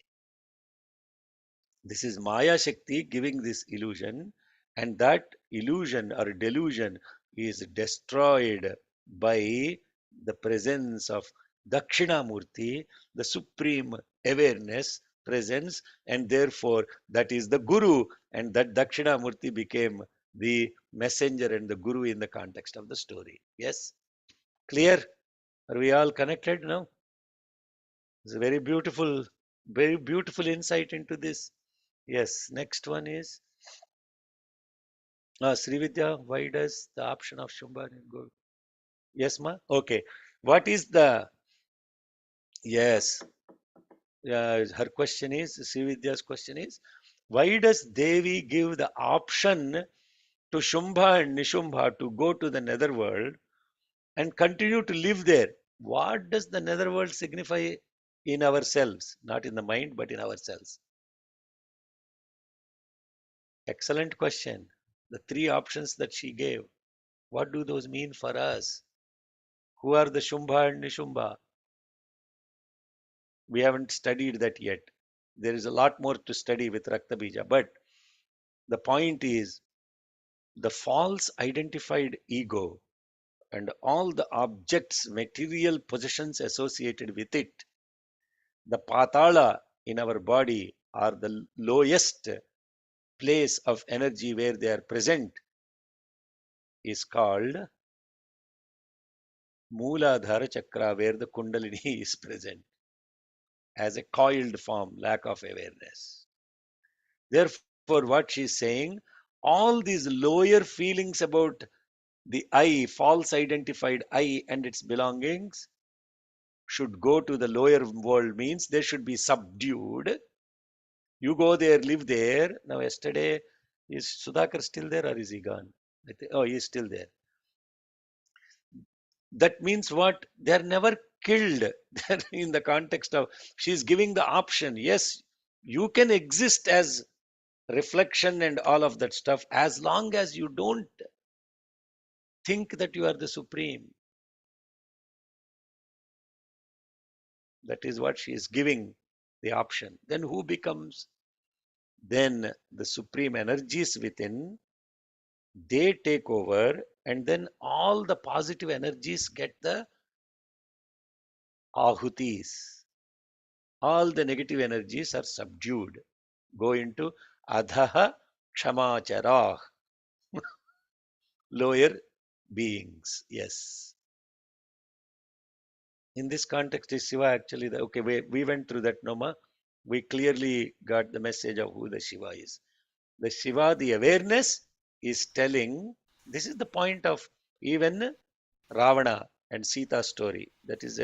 Speaker 1: This is Maya Shakti giving this illusion, and that illusion or delusion is destroyed by the presence of Dakshinamurti, the supreme awareness presence, and therefore that is the Guru, and that Dakshinamurti became the messenger and the Guru in the context of the story. Yes? Clear? Are we all connected now? It's a very beautiful insight into this. Yes, next one is Srividya. Why does the option of Shumbhan go? Yes, ma. Okay. What is the yes? Her question is Srividya's question is why does Devi give the option to Shumbha and Nishumbha to go to the netherworld and continue to live there? What does the netherworld signify in ourselves? Not in the mind, but in ourselves. Excellent question. The three options that she gave. What do those mean for us? Who are the Shumbha and Nishumbha? We haven't studied that yet. There is a lot more to study with Raktabija. But the point is the false identified ego and all the objects, material possessions associated with it, the patala in our body are the lowest place of energy where they are present is called Mooladhara Chakra, where the Kundalini is present as a coiled form, lack of awareness. Therefore, what she's saying, all these lower feelings about the I, false identified I and its belongings, should go to the lower world, means they should be subdued. You go there, live there. Now, yesterday, is Sudhakar still there or is he gone? Oh, he's still there. That means what? They're never killed. They're in the context of, she's giving the option. Yes, you can exist as reflection and all of that stuff as long as you don't think that you are the supreme. That is what she is giving the option. Then who becomes? Then the supreme energies within, they take over, and then all the positive energies get the ahutis. All the negative energies are subdued, go into adhaha kshamacharah, lower beings. Yes. In this context, is Shiva actually the okay? We went through that, Noma. We clearly got the message of who the Shiva is. The Shiva, the awareness, is telling, this is the point of even Ravana and Sita story. That is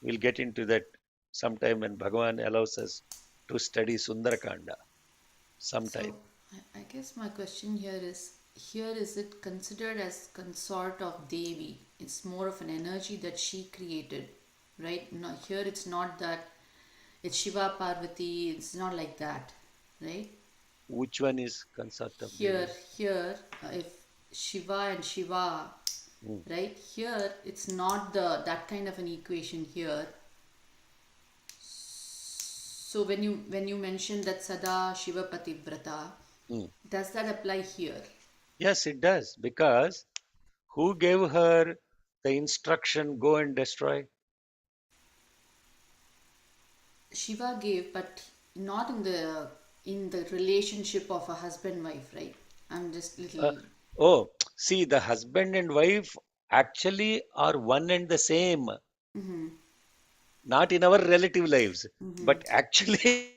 Speaker 1: we'll get into that sometime when Bhagavan allows us to study Sundarakanda sometime.
Speaker 2: So I guess my question here is it considered as consort of Devi? It's more of an energy that she created, right? Not here it's not that it's Shiva Parvati, it's not like that, right?
Speaker 1: Which one is consort of
Speaker 2: Here,
Speaker 1: Devi?
Speaker 2: if Shiva and Shiva,
Speaker 1: Hmm.
Speaker 2: right? Here it's not that kind of an equation here. So when you mention that Sada Shiva Pativrata,
Speaker 1: Hmm.
Speaker 2: does that apply here?
Speaker 1: Yes, it does. Because who gave her the instruction, go and destroy?
Speaker 2: Shiva gave, but not in the relationship of a husband wife, right? I'm just
Speaker 1: Uh,
Speaker 2: little.
Speaker 1: oh, see, the husband and wife actually are one and the same. Not in our relative lives, but actually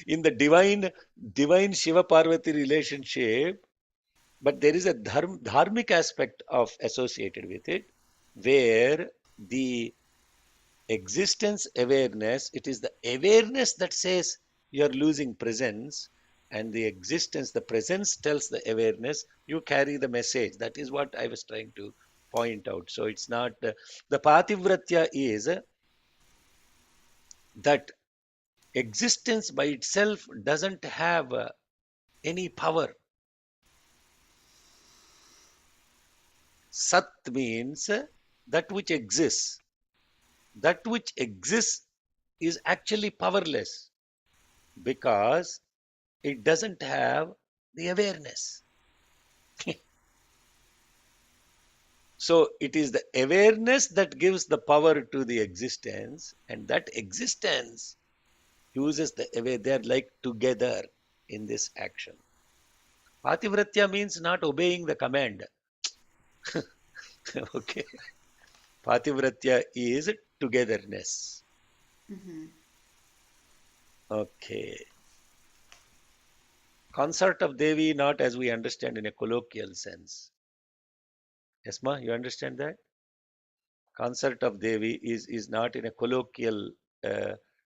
Speaker 1: in the divine Shiva Parvati relationship. But there is a dharmic aspect of associated with it, where the existence awareness, it is the awareness that says you're losing presence, and the existence, the presence tells the awareness you carry the message. That is what I was trying to point out. So it's not the pativratya is that existence by itself doesn't have any power. Sat means that which exists. That which exists is actually powerless because it doesn't have the awareness. So it is the awareness that gives the power to the existence, and that existence uses the aware. They are like together in this action. Pativratya means not obeying the command. Okay. Pativratya is togetherness. Okay. Consort of Devi, not as we understand in a colloquial sense. Yes, ma, you understand that? Consort of Devi is not in a colloquial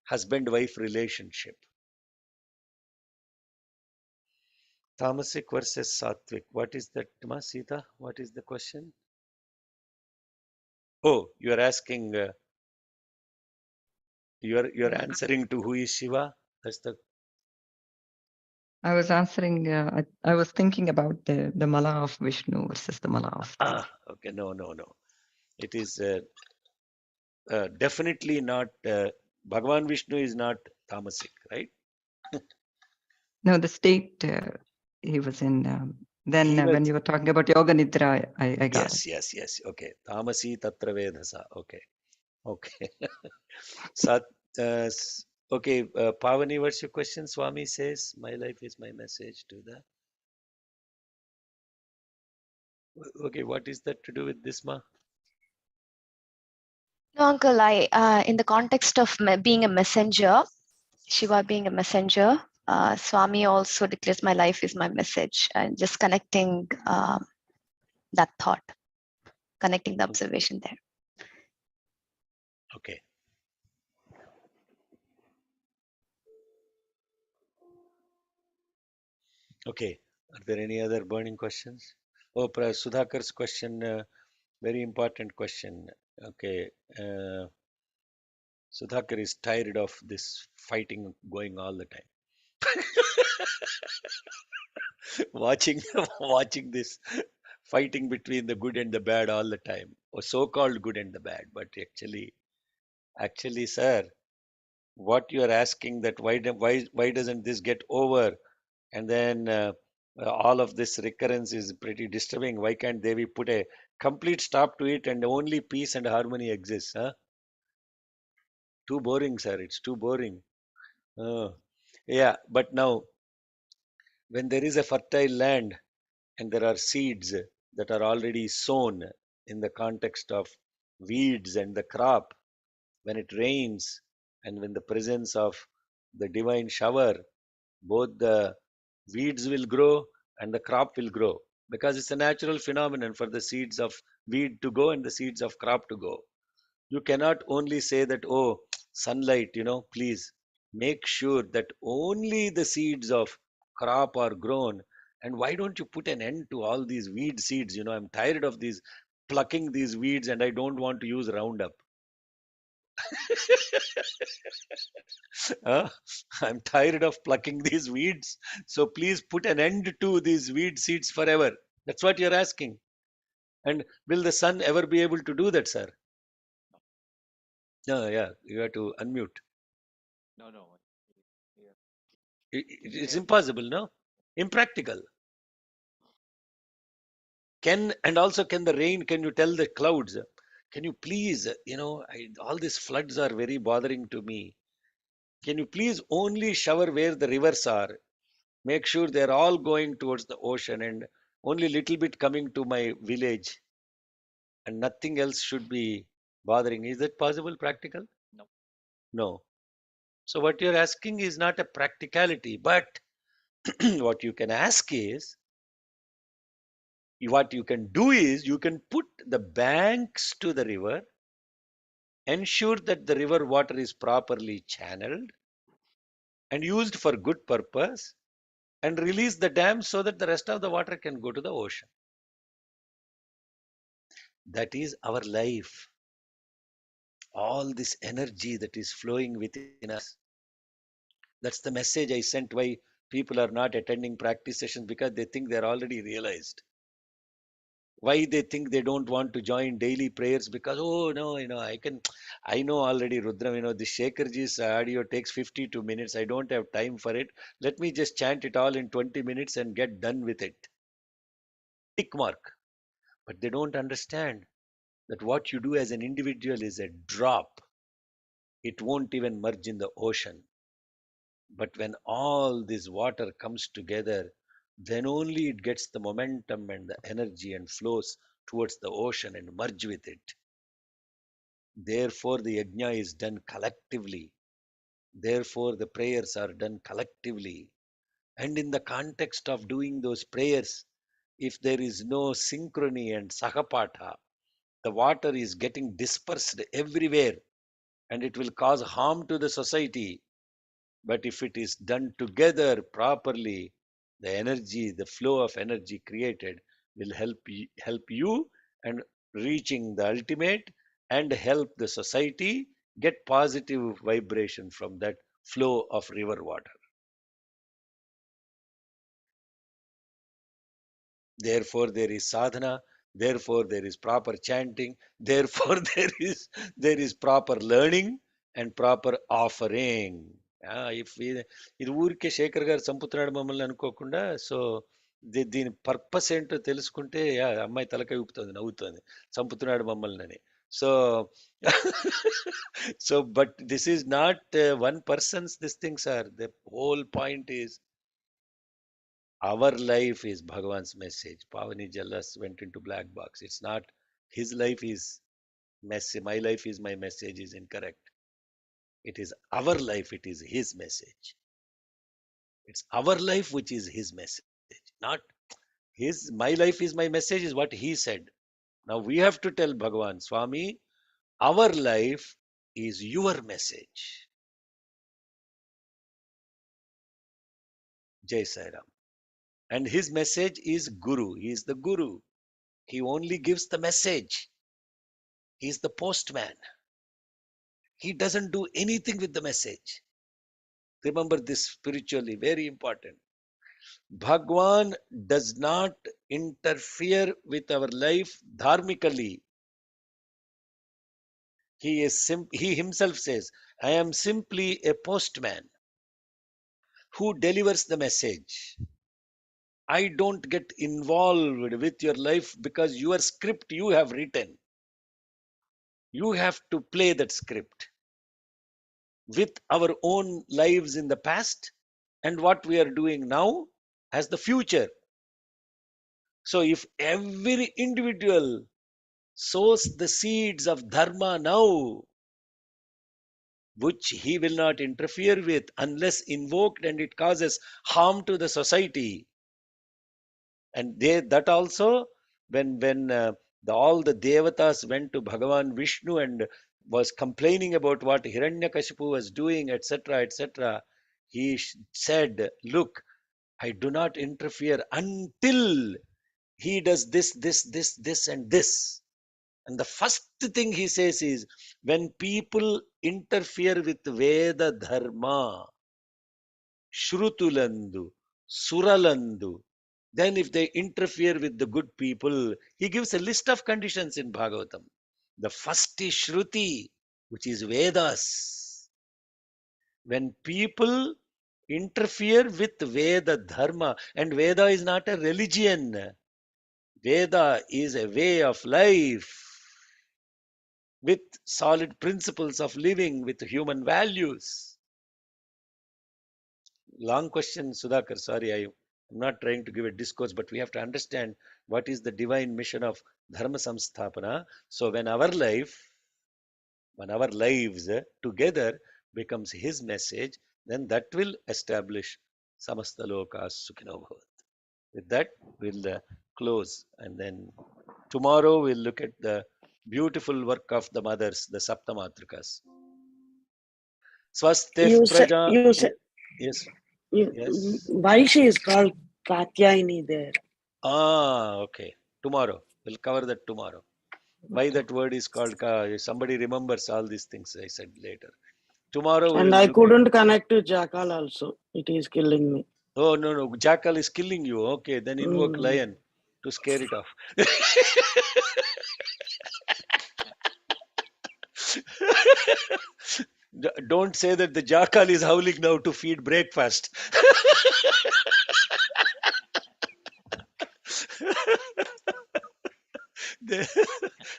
Speaker 1: husband-wife relationship. Tamasic versus Sattvic. What is that, ma, Sita? What is the question? Oh, you are asking, you are answering to who is Shiva? That's the
Speaker 11: I was answering, I was thinking about the mala of Vishnu versus the mala of Devi.
Speaker 1: okay. No, no, no. It is definitely not. Bhagavan Vishnu is not tamasic, right?
Speaker 11: No, the state he was in. Then
Speaker 1: He was.
Speaker 11: when you were talking about Yoga Nidra, I got it.
Speaker 1: Yes, yes, yes. Okay. Tamasi tatra vedhasa. Okay. Okay. Sat, okay. Pavani, what's your question? Swami says, my life is my message to the. Okay. What is that to do with this, ma?
Speaker 6: No, uncle, in the context of being a messenger, Shiva being a messenger, Swami also declares my life is my message, and just connecting that thought, connecting the observation there.
Speaker 1: Okay. Okay. Are there any other burning questions? Oh, Sudhakar's question, very important question. Okay. Sudhakar is tired of this fighting going all the time. watching watching this fighting between the good and the bad all the time, or so-called good and the bad. But actually, sir, what you are asking that why doesn't this get over? And then all of this recurrence is pretty disturbing. Why can't they be put a complete stop to it and only peace and harmony exists? Huh? Too boring, sir. It's too boring. Uh, yeah, but now when there is a fertile land and there are seeds that are already sown in the context of weeds and the crop, when it rains and when the presence of the divine shower, both the Weeds will grow and the crop will grow because it's a natural phenomenon for the seeds of weed to go and the seeds of crop to go. You cannot only say that, oh, sunlight, please make sure that only the seeds of crop are grown. And why don't you put an end to all these weed seeds? I'm tired of these plucking these weeds and I don't want to use Roundup. Uh, I'm tired of plucking these weeds. So please put an end to these weed seeds forever. That's what you're asking. And will the sun ever be able to do that, sir? No, yeah, you have to unmute. It's impossible, no? Impractical. Can the rain, can you tell the clouds, can you please, all these floods are very bothering to me. Can you please only shower where the rivers are? Make sure they're all going towards the ocean and only little bit coming to my village and nothing else should be bothering. Is that possible, practical? No. So what you're asking is not a practicality, but what you can ask is, what you can do is you can put the banks to the river, ensure that the river water is properly channeled and used for good purpose, and release the dam so that the rest of the water can go to the ocean. That is our life. All this energy that is flowing within us. That's the message I sent why people are not attending practice sessions, because they think they're already realized. Why they think they don't want to join daily prayers, because, oh no, I know already, Rudram, the Shekharji's audio takes 52 minutes. I don't have time for it. Let me just chant it all in 20 minutes and get done with it. Tick mark. But they don't understand that what you do as an individual is a drop. It won't even merge in the ocean. But when all this water comes together, then only it gets the momentum and the energy and flows towards the ocean and merge with it. Therefore, the yajna is done collectively. Therefore, the prayers are done collectively. And in the context of doing those prayers, if there is no synchrony and sahapatha, the water is getting dispersed everywhere and it will cause harm to the society. But if it is done together properly, the energy, the flow of energy created will help you and reaching the ultimate and help the society get positive vibration from that flow of river water. Therefore, there is sadhana. Therefore, there is proper chanting. Therefore, there is proper learning and proper offering. If ఇది ఊరికే శేఖర్ గారు చంపుతున్నాడు మమ్మల్ని అనుకోకుండా, so దీని purpose ఏంటో తెలుసుకుంటే అమ్మాయి తలకాయ ఊపుతుంది, నవ్వుతుంది, చంపుతున్నాడు మమ్మల్ని అని. So so but this is not one person's this things are. The whole point is our life is Bhagavan's message. Pavani Jallas went into black box. It's not his life is messy. My life is my message is incorrect. It is our life. It is his message. It's our life which is his message. Not his. My life is my message is what he said. Now we have to tell Bhagavan, Swami, our life is your message. Jai Sai Ram. And his message is Guru. He is the Guru. He only gives the message. He is the postman. He doesn't do anything with the message. Remember this spiritually, very important. Bhagwan does not interfere with our life dharmically. He himself says, I am simply a postman who delivers the message. I don't get involved with your life because your script you have written. You have to play that script with our own lives in the past and what we are doing now as the future. So if every individual sows the seeds of dharma now, which he will not interfere with unless invoked and it causes harm to the society. And that also, when all the devatas went to Bhagavan Vishnu and was complaining about what Hiranyakashipu was doing, etc., etc., he said, look, I do not interfere until he does this, and this. And the first thing he says is, when people interfere with Veda Dharma, Shrutulandu, Suralandu, then if they interfere with the good people, he gives a list of conditions in Bhagavatam. The first is Shruti, which is Vedas. When people interfere with Veda Dharma, and Veda is not a religion, Veda is a way of life with solid principles of living, with human values. Long question, Sudhakar. Sorry, I'm not trying to give a discourse, but we have to understand what is the divine mission of Dharma Samsthapana. So when our lives together becomes his message, then that will establish Samasta Lokas Sukhino Bhavat. With that, we'll close, and then tomorrow we'll look at the beautiful work of the mothers, the Saptamatrikas. Swastih Praja. Yes, yes.
Speaker 12: Why she is called Katyayani there?
Speaker 1: Okay. Tomorrow. We'll cover that tomorrow. Why that word is called somebody remembers all these things I said later. Tomorrow we
Speaker 12: And
Speaker 1: will
Speaker 12: I
Speaker 1: look
Speaker 12: couldn't connect to Jackal also. It is killing me.
Speaker 1: Oh, no. Jackal is killing you. Okay, then invoke lion to scare it off. Don't say that the jackal is howling now to feed breakfast.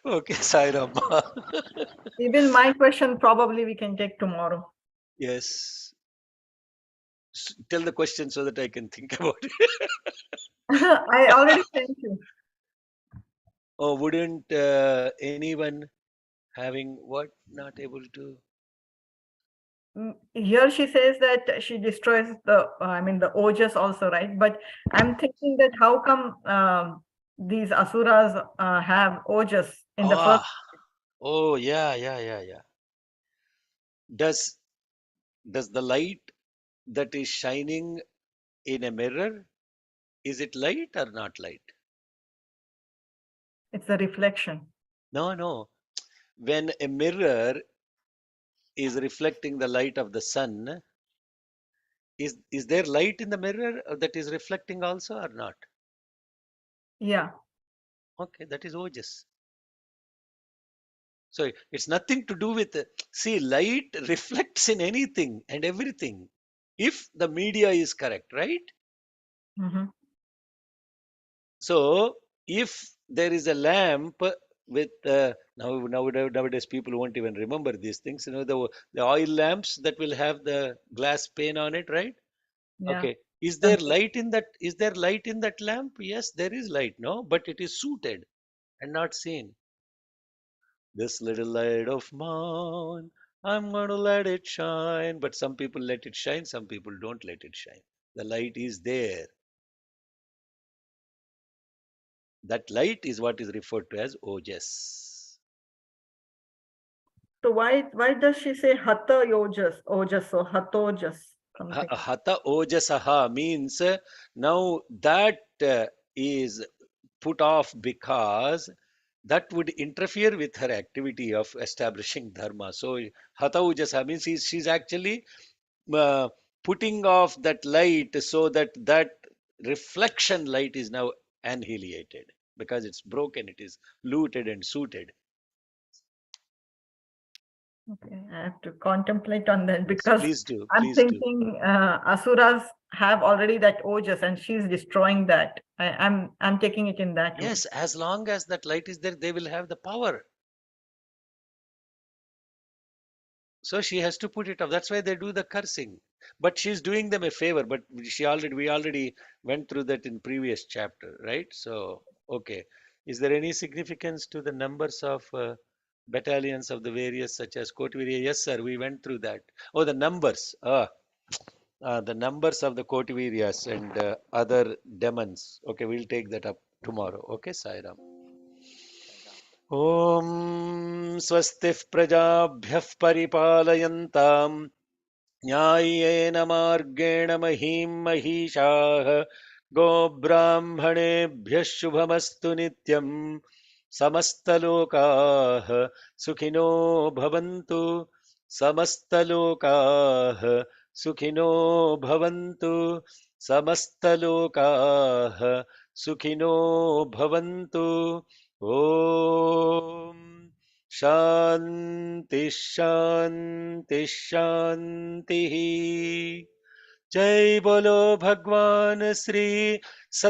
Speaker 1: Okay, Sairam.
Speaker 4: Even my question probably we can take tomorrow.
Speaker 1: Yes. Tell the question so that I can think about it.
Speaker 4: I already sent you.
Speaker 1: Oh, wouldn't anyone having what not able to?
Speaker 4: Here she says that she destroys the ojas also, right? But I'm thinking that how come these asuras have ojas in the first?
Speaker 1: Oh, yeah. Does the light that is shining in a mirror, is it light or not light?
Speaker 4: It's a reflection.
Speaker 1: No. When a mirror is reflecting the light of the sun, is there light in the mirror that is reflecting also or not?
Speaker 4: Yeah.
Speaker 1: Okay, that is ojas. So it's nothing to do with, see, light reflects in anything and everything if the media is correct, right? So if there is a lamp with nowadays people won't even remember these things, the oil lamps that will have the glass pane on it, right?
Speaker 4: Yeah.
Speaker 1: Okay, is there light in that lamp? Yes, there is light, no, but it is suited and not seen. This little light of mine, I'm gonna let it shine. But some people let it shine, some people don't let it shine. The light is there. That light is what is referred to as ojas.
Speaker 4: So why does she say hatha ojas or hatojas? Something.
Speaker 1: Hatha ojasaha means now that is put off because that would interfere with her activity of establishing dharma. So hatha ojasaha means she's actually uh, putting off that light so that reflection light is now annihilated because it's broken, it is looted and suited.
Speaker 4: Okay, I have to contemplate on that,
Speaker 1: Yes,
Speaker 4: because
Speaker 1: please do.
Speaker 4: I'm thinking asuras have already that ojas and she's destroying that. I'm taking it in that way.
Speaker 1: Yes, as long as that light is there, they will have the power. So she has to put it off. That's why they do the cursing. But she's doing them a favor. But we already went through that in previous chapter, right? So okay, is there any significance to the numbers of battalions of the various such as Kotvirya. Yes, sir, we went through that. Oh, the numbers. The numbers of the Kotiviryas and other demons. Okay, we'll take that up tomorrow. Okay, Sairam. ॐ स्वस्तिः प्रजाभ्यः परिपालयन्ताम् न्याय्येन मार्गेण महीं महिषाः गोब्राह्मणेभ्यः शुभमस्तु नित्यम् समस्तलोकाः सुखिनो भवन्तु समस्तलोकाः सुखिनो भवन्तु समस्तलोकाः सुखिनो भवन्तु ॐ शान्ति शान्ति शान्तिः। जय बोलो भगवान श्री सत्य